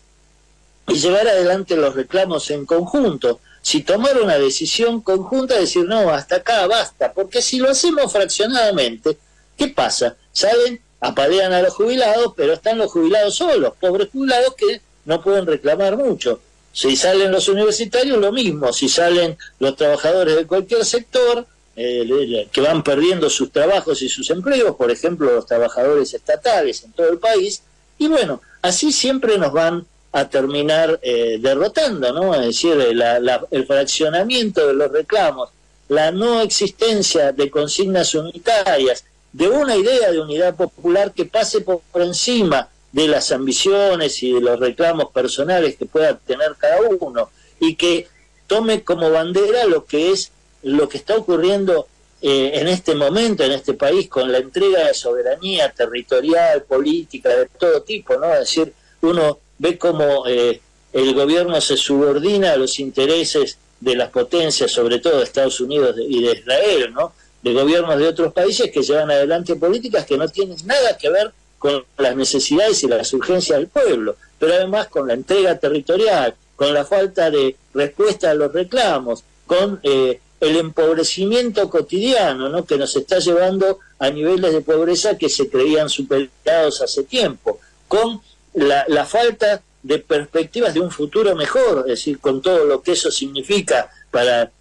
y llevar adelante los reclamos en conjunto, si tomar una decisión conjunta, decir, no, hasta acá, basta, porque si lo hacemos fraccionadamente, ¿qué pasa? Salen, apalean a los jubilados, pero están los jubilados solos, pobres jubilados que no pueden reclamar mucho. Si salen los universitarios, lo mismo. Si salen los trabajadores de cualquier sector, que van perdiendo sus trabajos y sus empleos, por ejemplo, los trabajadores estatales en todo el país, y bueno, así siempre nos van a terminar derrotando, ¿no? Es decir, el fraccionamiento de los reclamos, la no existencia de consignas unitarias, de una idea de unidad popular que pase por encima de las ambiciones y de los reclamos personales que pueda tener cada uno, y que tome como bandera lo que está ocurriendo en este momento, en este país, con la entrega de soberanía territorial, política, de todo tipo, ¿no? Es decir, uno ve cómo el gobierno se subordina a los intereses de las potencias, sobre todo de Estados Unidos y de Israel, ¿no?, de gobiernos de otros países que llevan adelante políticas que no tienen nada que ver con las necesidades y las urgencias del pueblo, pero además con la entrega territorial, con la falta de respuesta a los reclamos, con el empobrecimiento cotidiano, ¿no?, que nos está llevando a niveles de pobreza que se creían superados hace tiempo, con la falta de perspectivas de un futuro mejor, es decir, con todo lo que eso significa para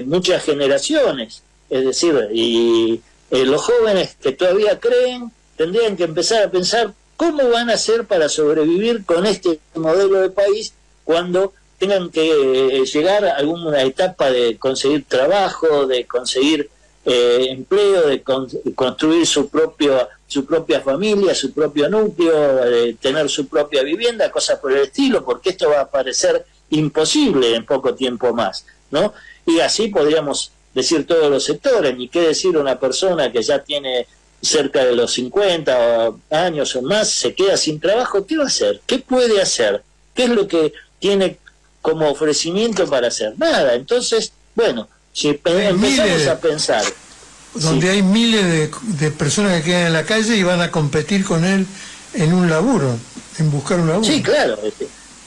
muchas generaciones. Es decir, y los jóvenes que todavía creen tendrían que empezar a pensar cómo van a hacer para sobrevivir con este modelo de país cuando tengan que llegar a alguna etapa de conseguir trabajo, de conseguir empleo, de construir su propia familia, su propio núcleo, de tener su propia vivienda, cosas por el estilo, porque esto va a parecer imposible en poco tiempo más, ¿no? Y así podríamos decir todos los sectores, ni qué decir una persona que ya tiene cerca de los 50 años o más, se queda sin trabajo. ¿Qué va a hacer? ¿Qué puede hacer? ¿Qué es lo que tiene como ofrecimiento para hacer? Nada. Entonces, bueno, si empezamos a pensar...
Donde hay miles de personas que quedan en la calle y van a competir con él en un laburo, en buscar un laburo.
Sí, claro.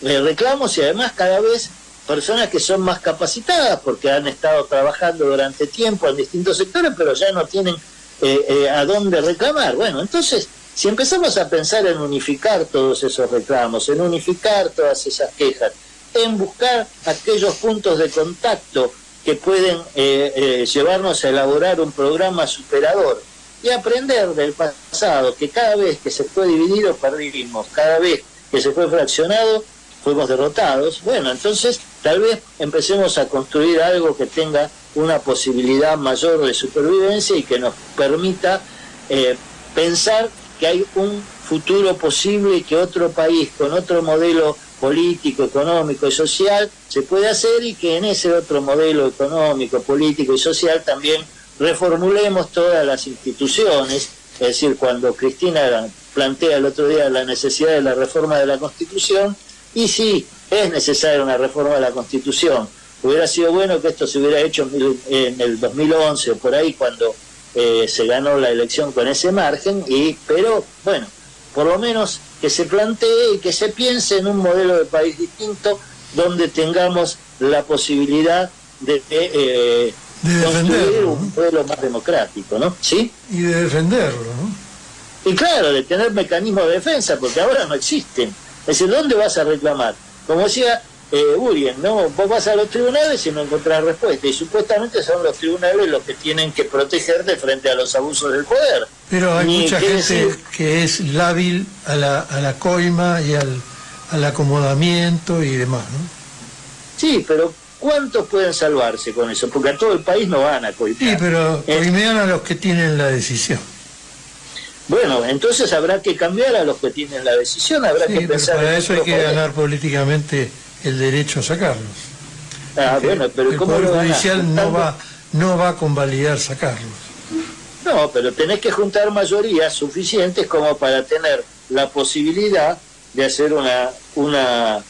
Reclamos, y además cada vez personas que son más capacitadas porque han estado trabajando durante tiempo en distintos sectores, pero ya no tienen a dónde reclamar. Bueno, entonces, si empezamos a pensar en unificar todos esos reclamos, en unificar todas esas quejas, en buscar aquellos puntos de contacto que pueden llevarnos a elaborar un programa superador y aprender del pasado, que cada vez que se fue dividido perdimos, cada vez que se fue fraccionado fuimos derrotados. Bueno, entonces tal vez empecemos a construir algo que tenga una posibilidad mayor de supervivencia y que nos permita pensar que hay un futuro posible y que otro país con otro modelo político, económico y social se puede hacer, y que en ese otro modelo económico, político y social también reformulemos todas las instituciones. Es decir, cuando Cristina plantea el otro día la necesidad de la reforma de la Constitución, y sí, es necesaria una reforma de la Constitución. Hubiera sido bueno que esto se hubiera hecho en el 2011 o por ahí, cuando se ganó la elección con ese margen, pero bueno, por lo menos que se plantee y que se piense en un modelo de país distinto, donde tengamos la posibilidad de construir un modelo más democrático, ¿no? ¿Sí?
Y de defenderlo, ¿no?
Y claro, de tener mecanismos de defensa, porque ahora no existen. Es decir, ¿dónde vas a reclamar? Como decía Urien, ¿no? Vos vas a los tribunales y no encontrás respuesta, y supuestamente son los tribunales los que tienen que protegerte frente a los abusos del poder.
Pero hay mucha gente que es lábil a la coima y al acomodamiento y demás, ¿no?
Sí, pero ¿cuántos pueden salvarse con eso? Porque a todo el país no van a coimar.
Sí, pero coimean a los que tienen la decisión.
Bueno, entonces habrá que cambiar a los que tienen la decisión, habrá que pensar...
Para eso hay que ganar políticamente el derecho a sacarlos.
Bueno, pero
el
¿cómo
Poder
lo ganás?
Judicial no va a convalidar sacarlos.
No, pero tenés que juntar mayorías suficientes como para tener la posibilidad de hacer una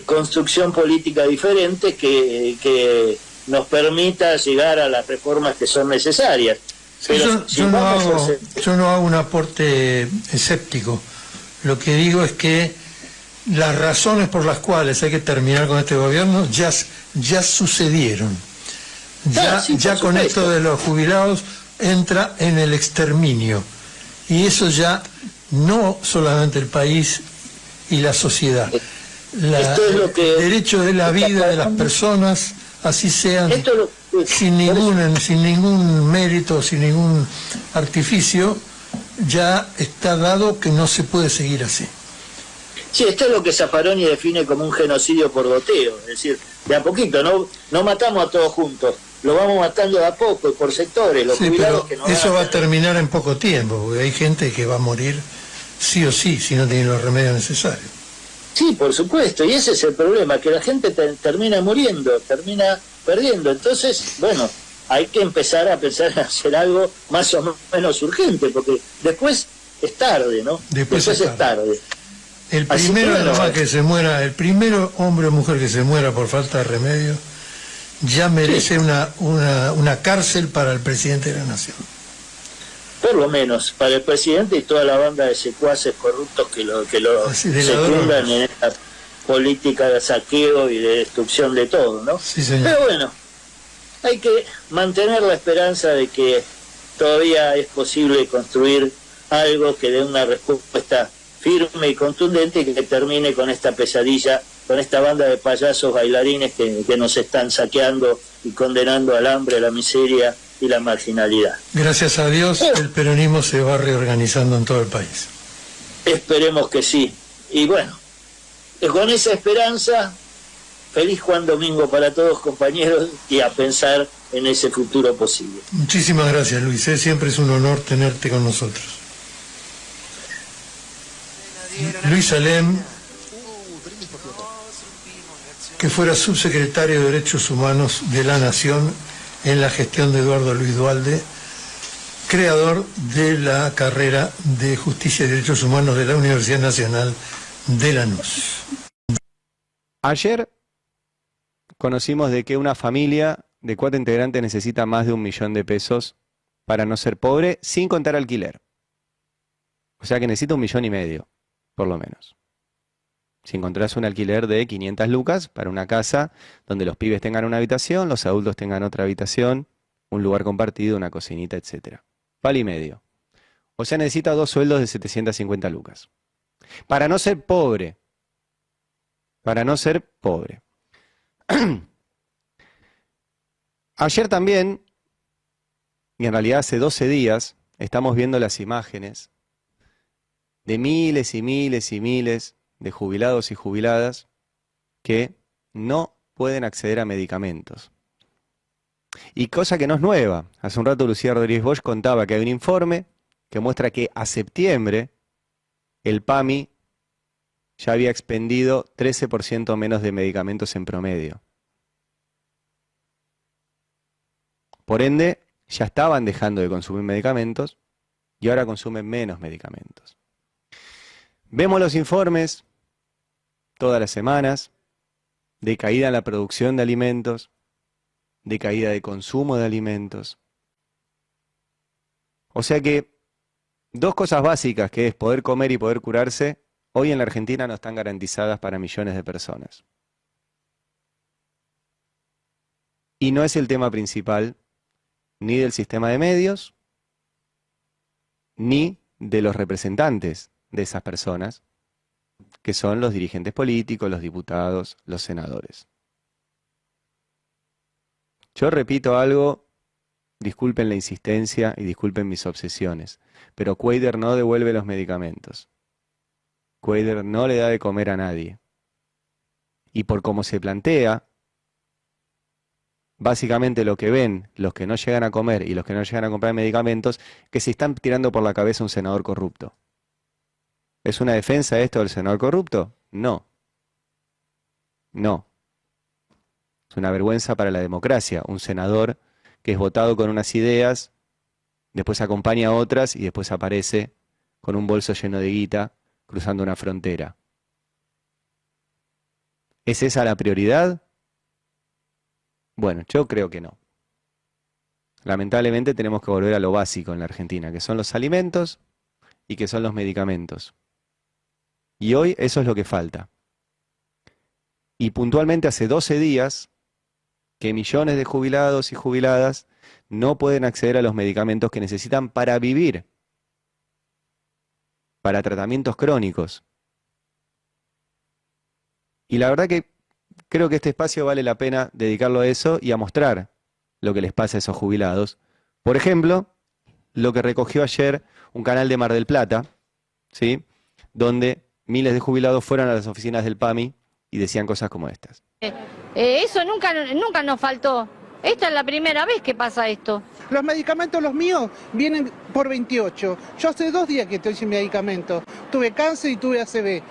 construcción política diferente que nos permita llegar a las reformas que son necesarias. Pero
yo no hago un aporte escéptico. Lo que digo es que las razones por las cuales hay que terminar con este gobierno ya sucedieron. Ya con esto de los jubilados entra en el exterminio. Y eso ya no solamente el país y la sociedad. El derecho de la vida de las personas, así sean, sin ningún mérito, sin ningún artificio, ya está dado que no se puede seguir así.
Sí, esto es lo que Zaffaroni define como un genocidio por goteo, es decir, de a poquito, no matamos a todos juntos, lo vamos matando de a poco y por sectores. Los jubilados que no
eso va a terminar en poco tiempo, porque hay gente que va a morir sí o sí si no tiene los remedios necesarios.
Sí, por supuesto, y ese es el problema, que la gente termina muriendo, termina perdiendo. Entonces, bueno, hay que empezar a pensar en hacer algo más o menos urgente, porque después es tarde, ¿no? Después es tarde.
El primero que se muera, el primero hombre o mujer que se muera por falta de remedio, ya merece una cárcel para el presidente de la Nación.
Por lo menos, para el presidente y toda la banda de secuaces corruptos que lo secundan en esta política de saqueo y de destrucción de todo, ¿no?
Sí, señor.
Pero bueno, hay que mantener la esperanza de que todavía es posible construir algo que dé una respuesta firme y contundente y que termine con esta pesadilla, con esta banda de payasos bailarines que nos están saqueando y condenando al hambre, a la miseria y la marginalidad.
Gracias a Dios, el peronismo se va reorganizando en todo el país.
Esperemos que sí. Y bueno, con esa esperanza, feliz Juan Domingo para todos, compañeros, y a pensar en ese futuro posible.
Muchísimas gracias, Luis. Siempre es un honor tenerte con nosotros. Luis Alem, que fuera subsecretario de Derechos Humanos de la Nación en la gestión de Eduardo Luis Duhalde, creador de la carrera de Justicia y Derechos Humanos de la Universidad Nacional de Lanús.
Ayer conocimos de que una familia de 4 integrantes necesita más de 1 millón de pesos para no ser pobre, sin contar alquiler. O sea que necesita 1,5 millones, por lo menos. Si encontrás un alquiler de 500 lucas para una casa donde los pibes tengan una habitación, los adultos tengan otra habitación, un lugar compartido, una cocinita, etc. Palo y medio. O sea, necesita 2 sueldos de 750 lucas. Para no ser pobre. Para no ser pobre. Ayer también, y en realidad hace 12 días, estamos viendo las imágenes de miles y miles y miles de jubilados y jubiladas que no pueden acceder a medicamentos. Y cosa que no es nueva. Hace un rato Lucía Rodríguez Bosch contaba que hay un informe que muestra que a septiembre el PAMI ya había expendido 13% menos de medicamentos en promedio. Por ende, ya estaban dejando de consumir medicamentos y ahora consumen menos medicamentos. Vemos los informes todas las semanas de caída en la producción de alimentos, de caída de consumo de alimentos. O sea que dos cosas básicas, que es poder comer y poder curarse, hoy en la Argentina no están garantizadas para millones de personas. Y no es el tema principal ni del sistema de medios, ni de los representantes de esas personas, que son los dirigentes políticos, los diputados, los senadores. Yo repito algo, disculpen la insistencia y disculpen mis obsesiones, pero Cuadra no devuelve los medicamentos. Cuadra no le da de comer a nadie. Y por cómo se plantea, básicamente lo que ven los que no llegan a comer y los que no llegan a comprar medicamentos, que se están tirando por la cabeza un senador corrupto. ¿Es una defensa esto del senador corrupto? No. No. Es una vergüenza para la democracia. Un senador que es votado con unas ideas, después acompaña a otras y después aparece con un bolso lleno de guita cruzando una frontera. ¿Es esa la prioridad? Bueno, yo creo que no. Lamentablemente tenemos que volver a lo básico en la Argentina, que son los alimentos y que son los medicamentos. Y hoy eso es lo que falta. Y puntualmente hace 12 días que millones de jubilados y jubiladas no pueden acceder a los medicamentos que necesitan para vivir, para tratamientos crónicos. Y la verdad que creo que este espacio vale la pena dedicarlo a eso y a mostrar lo que les pasa a esos jubilados. Por ejemplo, lo que recogió ayer un canal de Mar del Plata, ¿sí?, donde miles de jubilados fueron a las oficinas del PAMI y decían cosas como estas.
Eso nunca nos faltó. Esta es la primera vez que pasa esto.
Los medicamentos, los míos, vienen por 28. Yo hace 2 días que estoy sin medicamento. Tuve cáncer y tuve ACV.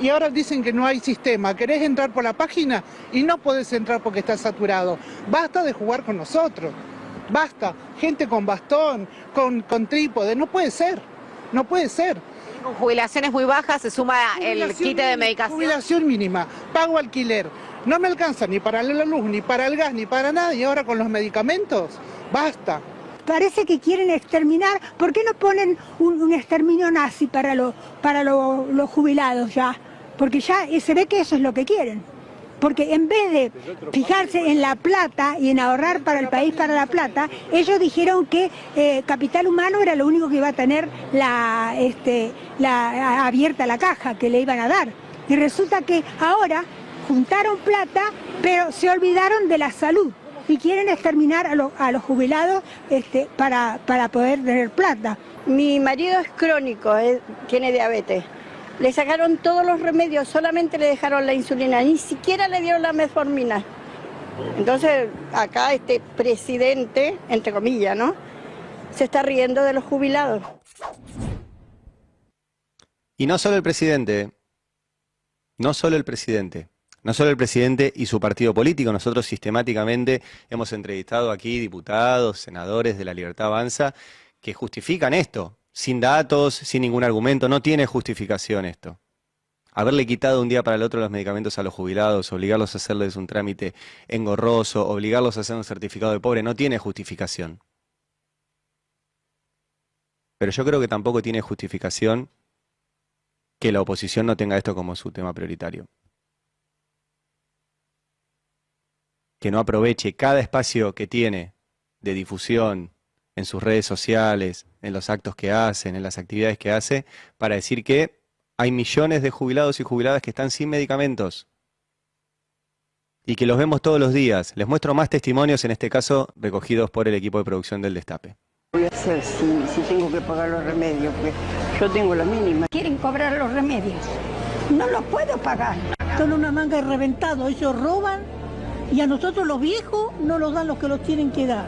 Y ahora dicen que no hay sistema. Querés entrar por la página y no podés entrar porque está saturado. Basta de jugar con nosotros. Basta. Gente con bastón, con trípode. No puede ser. No puede ser.
Con jubilaciones muy bajas se suma el kit de medicación.
Jubilación mínima. Pago alquiler. No me alcanza ni para la luz, ni para el gas, ni para nada. Y ahora con los medicamentos, basta.
Parece que quieren exterminar. ¿Por qué no ponen un exterminio nazi para los jubilados ya? Porque ya se ve que eso es lo que quieren. Porque en vez de fijarse en la plata y en ahorrar para el país para la plata, ellos dijeron que capital humano era lo único que iba a tener abierta la caja, que le iban a dar. Y resulta que ahora juntaron plata, pero se olvidaron de la salud. Y quieren exterminar a los jubilados para poder tener plata.
Mi marido es crónico, tiene diabetes. Le sacaron todos los remedios, solamente le dejaron la insulina, ni siquiera le dieron la metformina. Entonces, acá este presidente, entre comillas, ¿no?, se está riendo de los jubilados.
Y no solo el presidente, no solo el presidente y su partido político. Nosotros sistemáticamente hemos entrevistado aquí diputados, senadores de La Libertad Avanza que justifican esto, sin datos, sin ningún argumento. No tiene justificación esto. Haberle quitado un día para el otro los medicamentos a los jubilados, obligarlos a hacerles un trámite engorroso, obligarlos a hacer un certificado de pobre, no tiene justificación. Pero yo creo que tampoco tiene justificación que la oposición no tenga esto como su tema prioritario. Que no aproveche cada espacio que tiene de difusión en sus redes sociales, en los actos que hacen, en las actividades que hace, para decir que hay millones de jubilados y jubiladas que están sin medicamentos y que los vemos todos los días. Les muestro más testimonios, en este caso recogidos por el equipo de producción del Destape.
Voy a hacer si tengo que pagar los remedios, porque yo tengo la mínima.
Quieren cobrar los remedios. No los puedo pagar. Son una manga de reventado. Ellos roban y a nosotros los viejos no los dan los que los tienen que dar.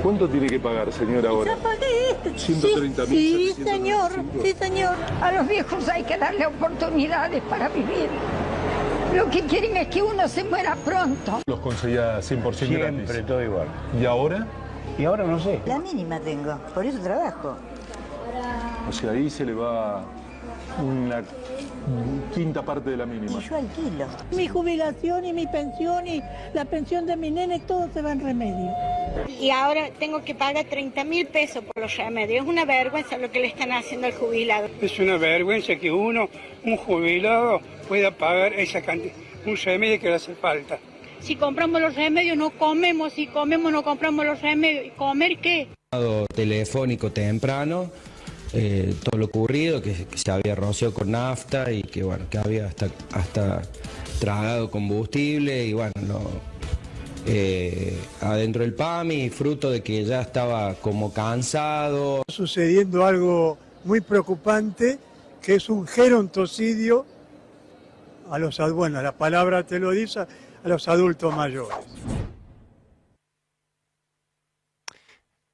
¿Cuánto tiene que pagar, señora, ahora?
Ya pagué esto.
130.000.
Sí, señor, sí, señor. A los viejos hay que darle oportunidades para vivir. Lo que quieren es que uno se muera pronto.
Los conseguía 100% gratis.
Siempre, todo igual.
¿Y ahora?
Y ahora no sé.
La mínima tengo, por eso trabajo.
O sea, ahí se le va una quinta parte de la mínima.
Y yo alquilo.
Mi jubilación y mi pensión y la pensión de mi nene, todo se va en remedio.
Y ahora tengo que pagar 30.000 pesos por los remedios. Es una vergüenza lo que le están haciendo al jubilado.
Es una vergüenza que un jubilado, pueda pagar esa cantidad, un remedio que le hace falta.
Si compramos los remedios no comemos, si comemos no compramos los remedios. ¿Y comer qué?
Telefónico temprano, todo lo ocurrido, que se había rociado con nafta y que bueno, que había hasta tragado combustible y bueno, adentro del PAMI, fruto de que ya estaba como cansado.
Sucediendo algo muy preocupante, que es un gerontocidio a los adultos, bueno, la palabra te lo dice, a los adultos mayores.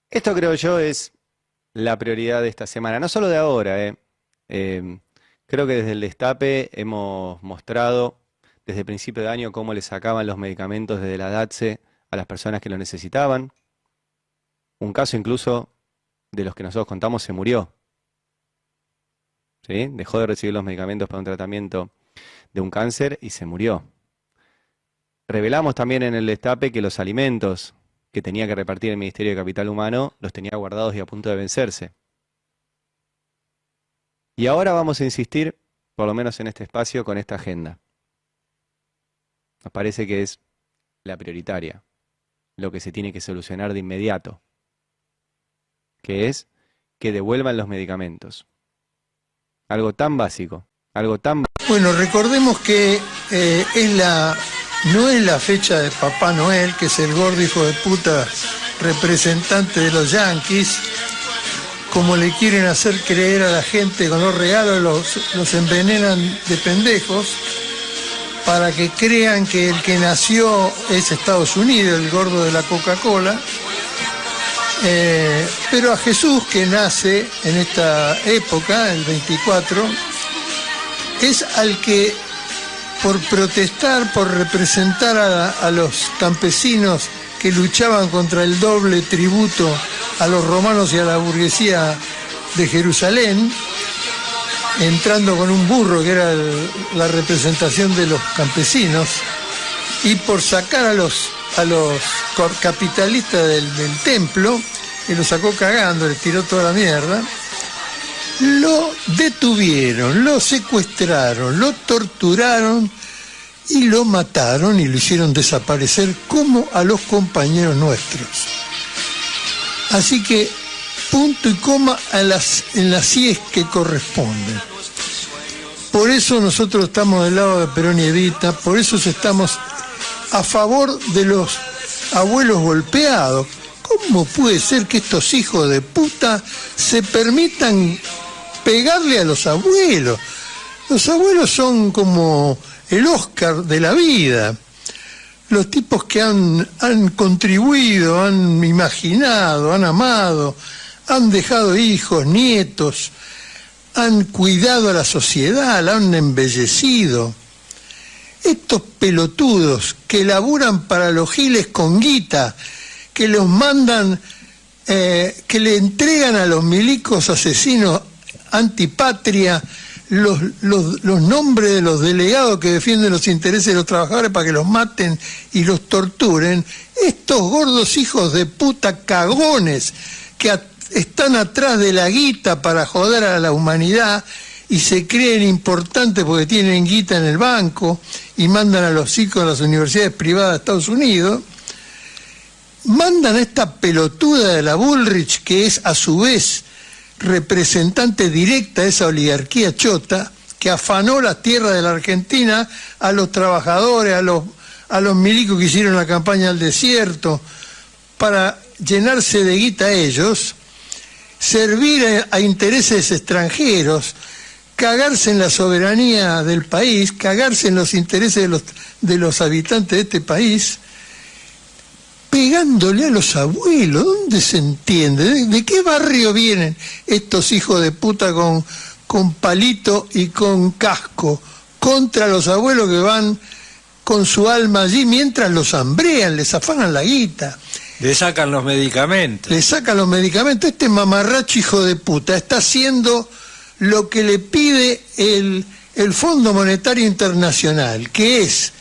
Esto creo yo es la prioridad de esta semana, no solo de ahora. Creo que desde el Destape hemos mostrado desde el principio de año cómo le sacaban los medicamentos desde la DATSE a las personas que lo necesitaban. Un caso incluso de los que nosotros contamos se murió. ¿Sí? Dejó de recibir los medicamentos para un tratamiento de un cáncer y se murió. Revelamos también en el Destape que los alimentos que tenía que repartir el Ministerio de Capital Humano los tenía guardados y a punto de vencerse. Y ahora vamos a insistir, por lo menos en este espacio, con esta agenda. Nos parece que es la prioritaria, lo que se tiene que solucionar de inmediato, que es que devuelvan los medicamentos. Algo tan básico, algo tan...
Bueno, recordemos que no es la fecha de Papá Noel, que es el gordo hijo de puta representante de los yanquis, como le quieren hacer creer a la gente con los regalos, los envenenan de pendejos, para que crean que el que nació es Estados Unidos, el gordo de la Coca-Cola. Pero a Jesús, que nace en esta época, el 24, es al que por protestar, por representar a los campesinos que luchaban contra el doble tributo a los romanos y a la burguesía de Jerusalén, entrando con un burro que era la representación de los campesinos, y por sacar a los capitalistas del templo, que lo sacó cagando, le tiró toda la mierda, lo detuvieron, lo secuestraron, lo torturaron y lo mataron y lo hicieron desaparecer como a los compañeros nuestros. Así que punto y coma en las IES que corresponden. Por eso nosotros estamos del lado de Perón y Evita, por eso estamos a favor de los abuelos golpeados. ¿Cómo puede ser que estos hijos de puta se permitan pegarle a los abuelos? Los abuelos son como el Oscar de la vida. Los tipos que han contribuido, han imaginado, han amado, han dejado hijos, nietos, han cuidado a la sociedad, la han embellecido. Estos pelotudos que laburan para los giles con guita, que los mandan, que le entregan a los milicos asesinos antipatria los nombres de los delegados que defienden los intereses de los trabajadores para que los maten y los torturen, estos gordos hijos de puta cagones que están atrás de la guita para joder a la humanidad y se creen importantes porque tienen guita en el banco y mandan a los hijos a las universidades privadas de Estados Unidos, mandan a esta pelotuda de la Bullrich, que es a su vez representante directa de esa oligarquía chota que afanó las tierras de la Argentina a los trabajadores, a los milicos que hicieron la campaña al desierto para llenarse de guita a ellos, servir a intereses extranjeros, cagarse en la soberanía del país, cagarse en los intereses de los habitantes de este país, pegándole a los abuelos. ¿Dónde se entiende? ¿De qué barrio vienen estos hijos de puta con palito y con casco contra los abuelos que van con su alma allí mientras los hambrean, les afanan la guita?
Le sacan los medicamentos.
Le sacan los medicamentos. Este mamarracho hijo de puta está haciendo lo que le pide el Fondo Monetario Internacional, que es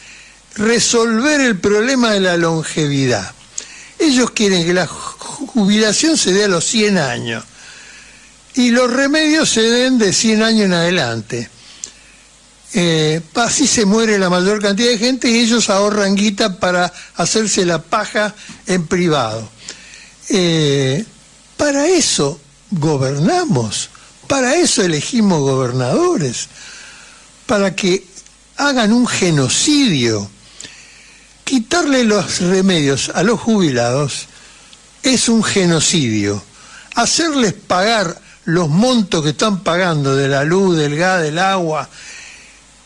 resolver el problema de la longevidad. Ellos quieren que la jubilación se dé a los 100 años y los remedios se den de 100 años en adelante. Así se muere la mayor cantidad de gente y ellos ahorran guita para hacerse la paja en privado. Para eso gobernamos, para eso elegimos gobernadores, para que hagan un genocidio. Quitarle los remedios a los jubilados es un genocidio. Hacerles pagar los montos que están pagando de la luz, del gas, del agua,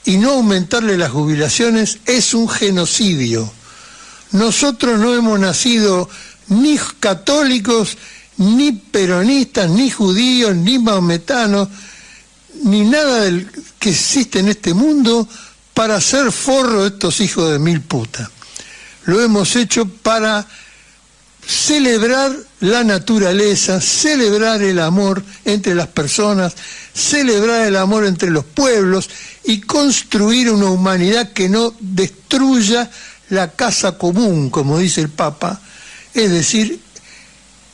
y no aumentarle las jubilaciones es un genocidio. Nosotros no hemos nacido ni católicos, ni peronistas, ni judíos, ni maometanos, ni nada del que existe en este mundo para hacer forro de estos hijos de mil putas. Lo hemos hecho para celebrar la naturaleza, celebrar el amor entre las personas, celebrar el amor entre los pueblos y construir una humanidad que no destruya la casa común, como dice el Papa, es decir,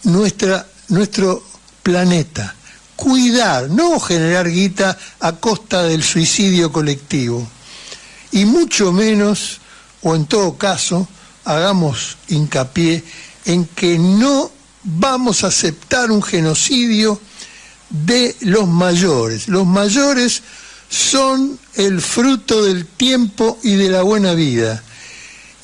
nuestro planeta. Cuidar, no generar guita a costa del suicidio colectivo. Y mucho menos, o en todo caso, hagamos hincapié en que no vamos a aceptar un genocidio de los mayores. Los mayores son el fruto del tiempo y de la buena vida.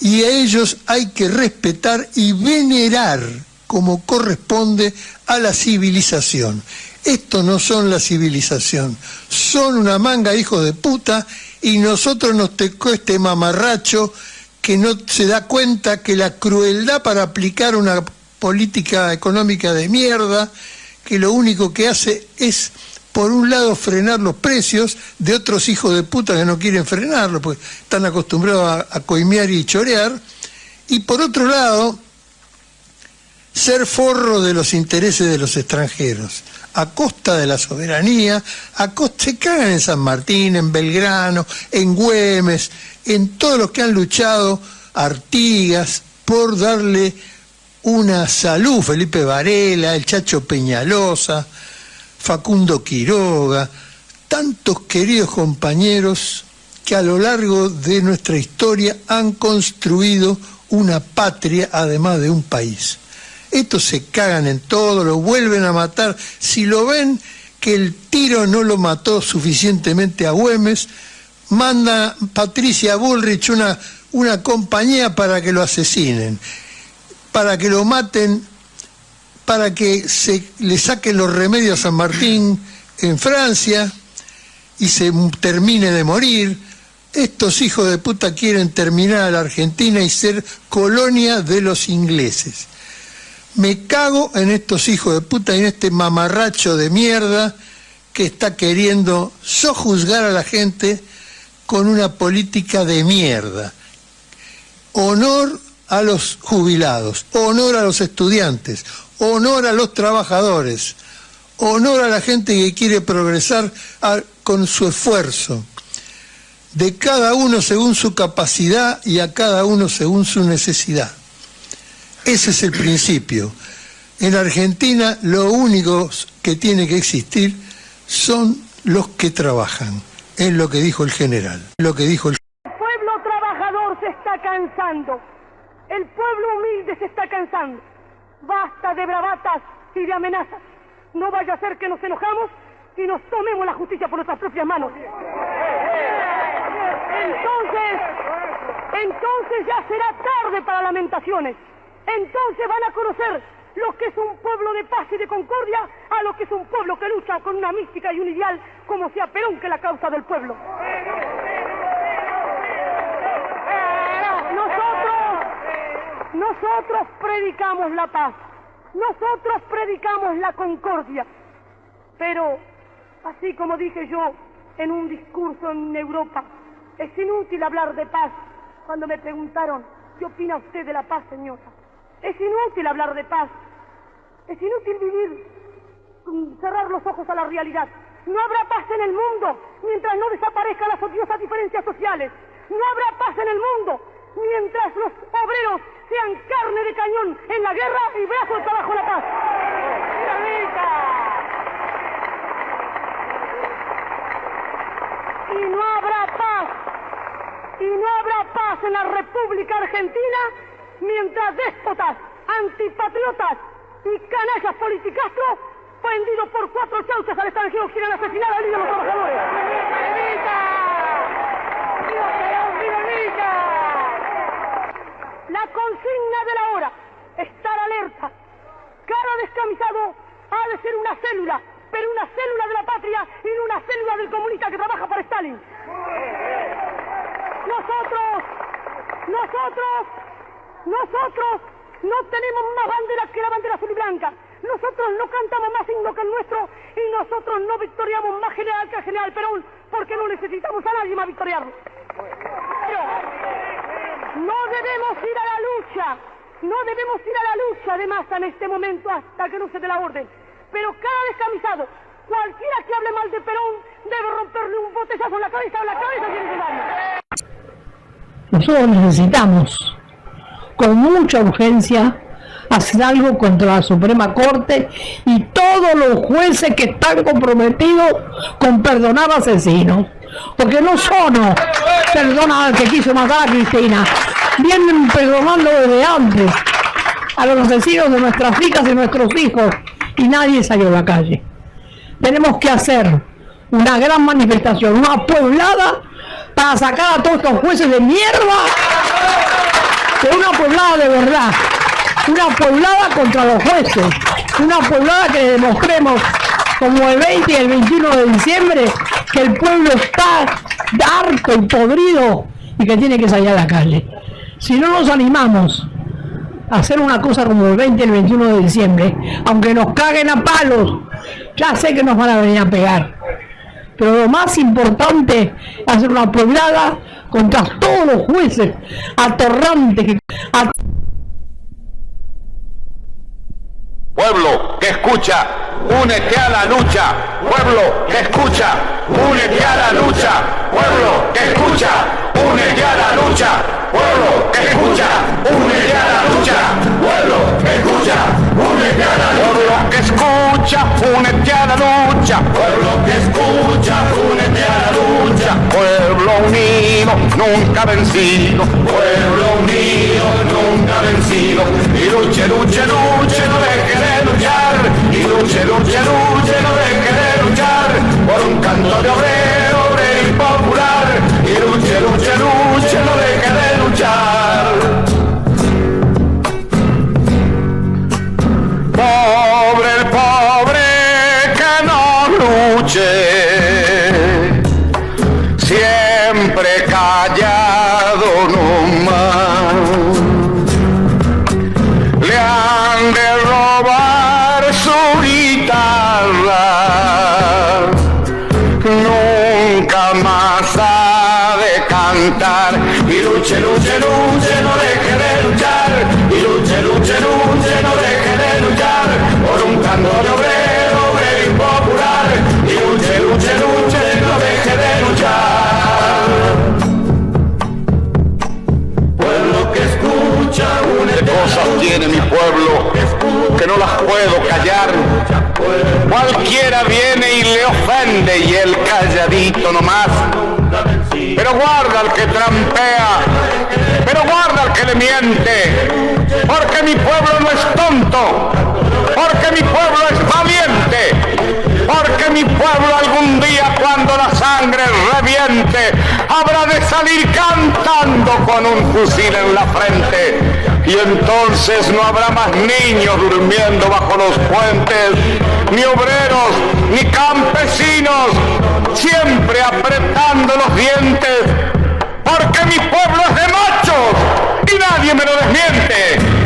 Y a ellos hay que respetar y venerar como corresponde a la civilización. Estos no son la civilización, son una manga de hijos de puta y nosotros nos tocó este mamarracho que no se da cuenta que la crueldad para aplicar una política económica de mierda, que lo único que hace es, por un lado, frenar los precios de otros hijos de puta que no quieren frenarlo, porque están acostumbrados a coimear y chorear, y por otro lado, ser forro de los intereses de los extranjeros, a costa de la soberanía, se cagan en San Martín, en Belgrano, en Güemes, en todos los que han luchado, Artigas, por darle una salud, Felipe Varela, el Chacho Peñalosa, Facundo Quiroga, tantos queridos compañeros que a lo largo de nuestra historia han construido una patria además de un país. Estos se cagan en todo, lo vuelven a matar. Si lo ven que el tiro no lo mató suficientemente a Güemes, manda Patricia Bullrich una compañía para que lo asesinen, para que lo maten, para que le saquen los remedios a San Martín en Francia y se termine de morir. Estos hijos de puta quieren terminar a la Argentina y ser colonia de los ingleses. Me cago en estos hijos de puta y en este mamarracho de mierda que está queriendo sojuzgar a la gente con una política de mierda. Honor a los jubilados, honor a los estudiantes, honor a los trabajadores, honor a la gente que quiere progresar con su esfuerzo. De cada uno según su capacidad y a cada uno según su necesidad. Ese es el principio. En Argentina lo único que tiene que existir son los que trabajan. Es lo que dijo el general.
El pueblo trabajador se está cansando. El pueblo humilde se está cansando. Basta de bravatas y de amenazas. No vaya a ser que nos enojamos y nos tomemos la justicia por nuestras propias manos. Entonces ya será tarde para lamentaciones. Entonces van a conocer lo que es un pueblo de paz y de concordia a lo que es un pueblo que lucha con una mística y un ideal como sea Perón, que es la causa del pueblo. Nosotros predicamos la paz, nosotros predicamos la concordia, pero, así como dije yo en un discurso en Europa, es inútil hablar de paz. Cuando me preguntaron, ¿qué opina usted de la paz, señora? Es inútil hablar de paz, es inútil vivir, cerrar los ojos a la realidad. No habrá paz en el mundo mientras no desaparezcan las odiosas diferencias sociales. No habrá paz en el mundo mientras los obreros sean carne de cañón en la guerra y brazos abajo la paz. Y no habrá paz en la República Argentina mientras déspotas, antipatriotas y canallas politicastros vendidos por 4 chauchas al extranjero quieran asesinar al líder de los trabajadores. La consigna de la hora, estar alerta. Cada descamisado ha de ser una célula, pero una célula de la patria y no una célula del comunista que trabaja para Stalin. Nosotros no tenemos más banderas que la bandera azul y blanca. Nosotros no cantamos más himno que el nuestro y nosotros no victoriamos más general que el general Perón porque no necesitamos a nadie más victoriarlo. No debemos ir a la lucha de masa en este momento hasta que no se dé la orden. Pero cada descamisado, cualquiera que hable mal de Perón, debe romperle un botellazo en la cabeza o en la cabeza tiene que darle.
Nosotros necesitamos, con mucha urgencia, hacer algo contra la Suprema Corte y todos los jueces que están comprometidos con perdonar asesinos. Porque no solo perdona al que quiso matar a Cristina, vienen perdonando desde antes a los asesinos de nuestras hijas y nuestros hijos y nadie salió a la calle. Tenemos que hacer una gran manifestación, una pueblada para sacar a todos estos jueces de mierda, de una pueblada de verdad, una pueblada contra los jueces, una pueblada que demostremos como el 20 y el 21 de diciembre que el pueblo está harto y podrido y que tiene que salir a la calle. Si no nos animamos a hacer una cosa como el 20 y el 21 de diciembre, aunque nos caguen a palos, ya sé que nos van a venir a pegar. Pero lo más importante es hacer una pueblada contra todos los jueces atorrantes que...
Pueblo que escucha, únete a la lucha. Pueblo que escucha, únete a la lucha. Pueblo que escucha, únete a la lucha. Pueblo que escucha, únete a la lucha. Pueblo que escucha, únete a la lucha. Pueblo que escucha, únete a la lucha. Pueblo que escucha, únete a la lucha. Pueblo unido, nunca vencido. Pueblo unido, nunca vencido. Y luche, luche, luche, no deje de luchar. Y luche, luche, luche, no deje de luchar. Por un canto de obrero, obrero y popular. Y luche, luche, luche, no deje de luchar. Pobre el pobre que no luche, siempre callado nomás. Le han de robar su guitarra, nunca más ha de cantar. Y luche, luche, luche, no deje de luchar. Y luche, luche, luche, no deje de luchar. Por un canto de obrero, obrero y popular. Y luche, luche, luche, no deje de luchar. Pueblo que escucha, únete. ¿Qué cosas tiene mi pueblo que no las puedo callar? Cualquiera viene y le ofende y él calladito nomás. Pero guarda al que trampea, pero guarda al que le miente, porque mi pueblo no es tonto, porque mi pueblo es valiente, porque mi pueblo algún día cuando la sangre reviente habrá de salir cantando con un fusil en la frente. Y entonces no habrá más niños durmiendo bajo los puentes, ni obreros, ni campesinos, siempre apretando los dientes, porque mi pueblo es de machos y nadie nadie me lo desmiente.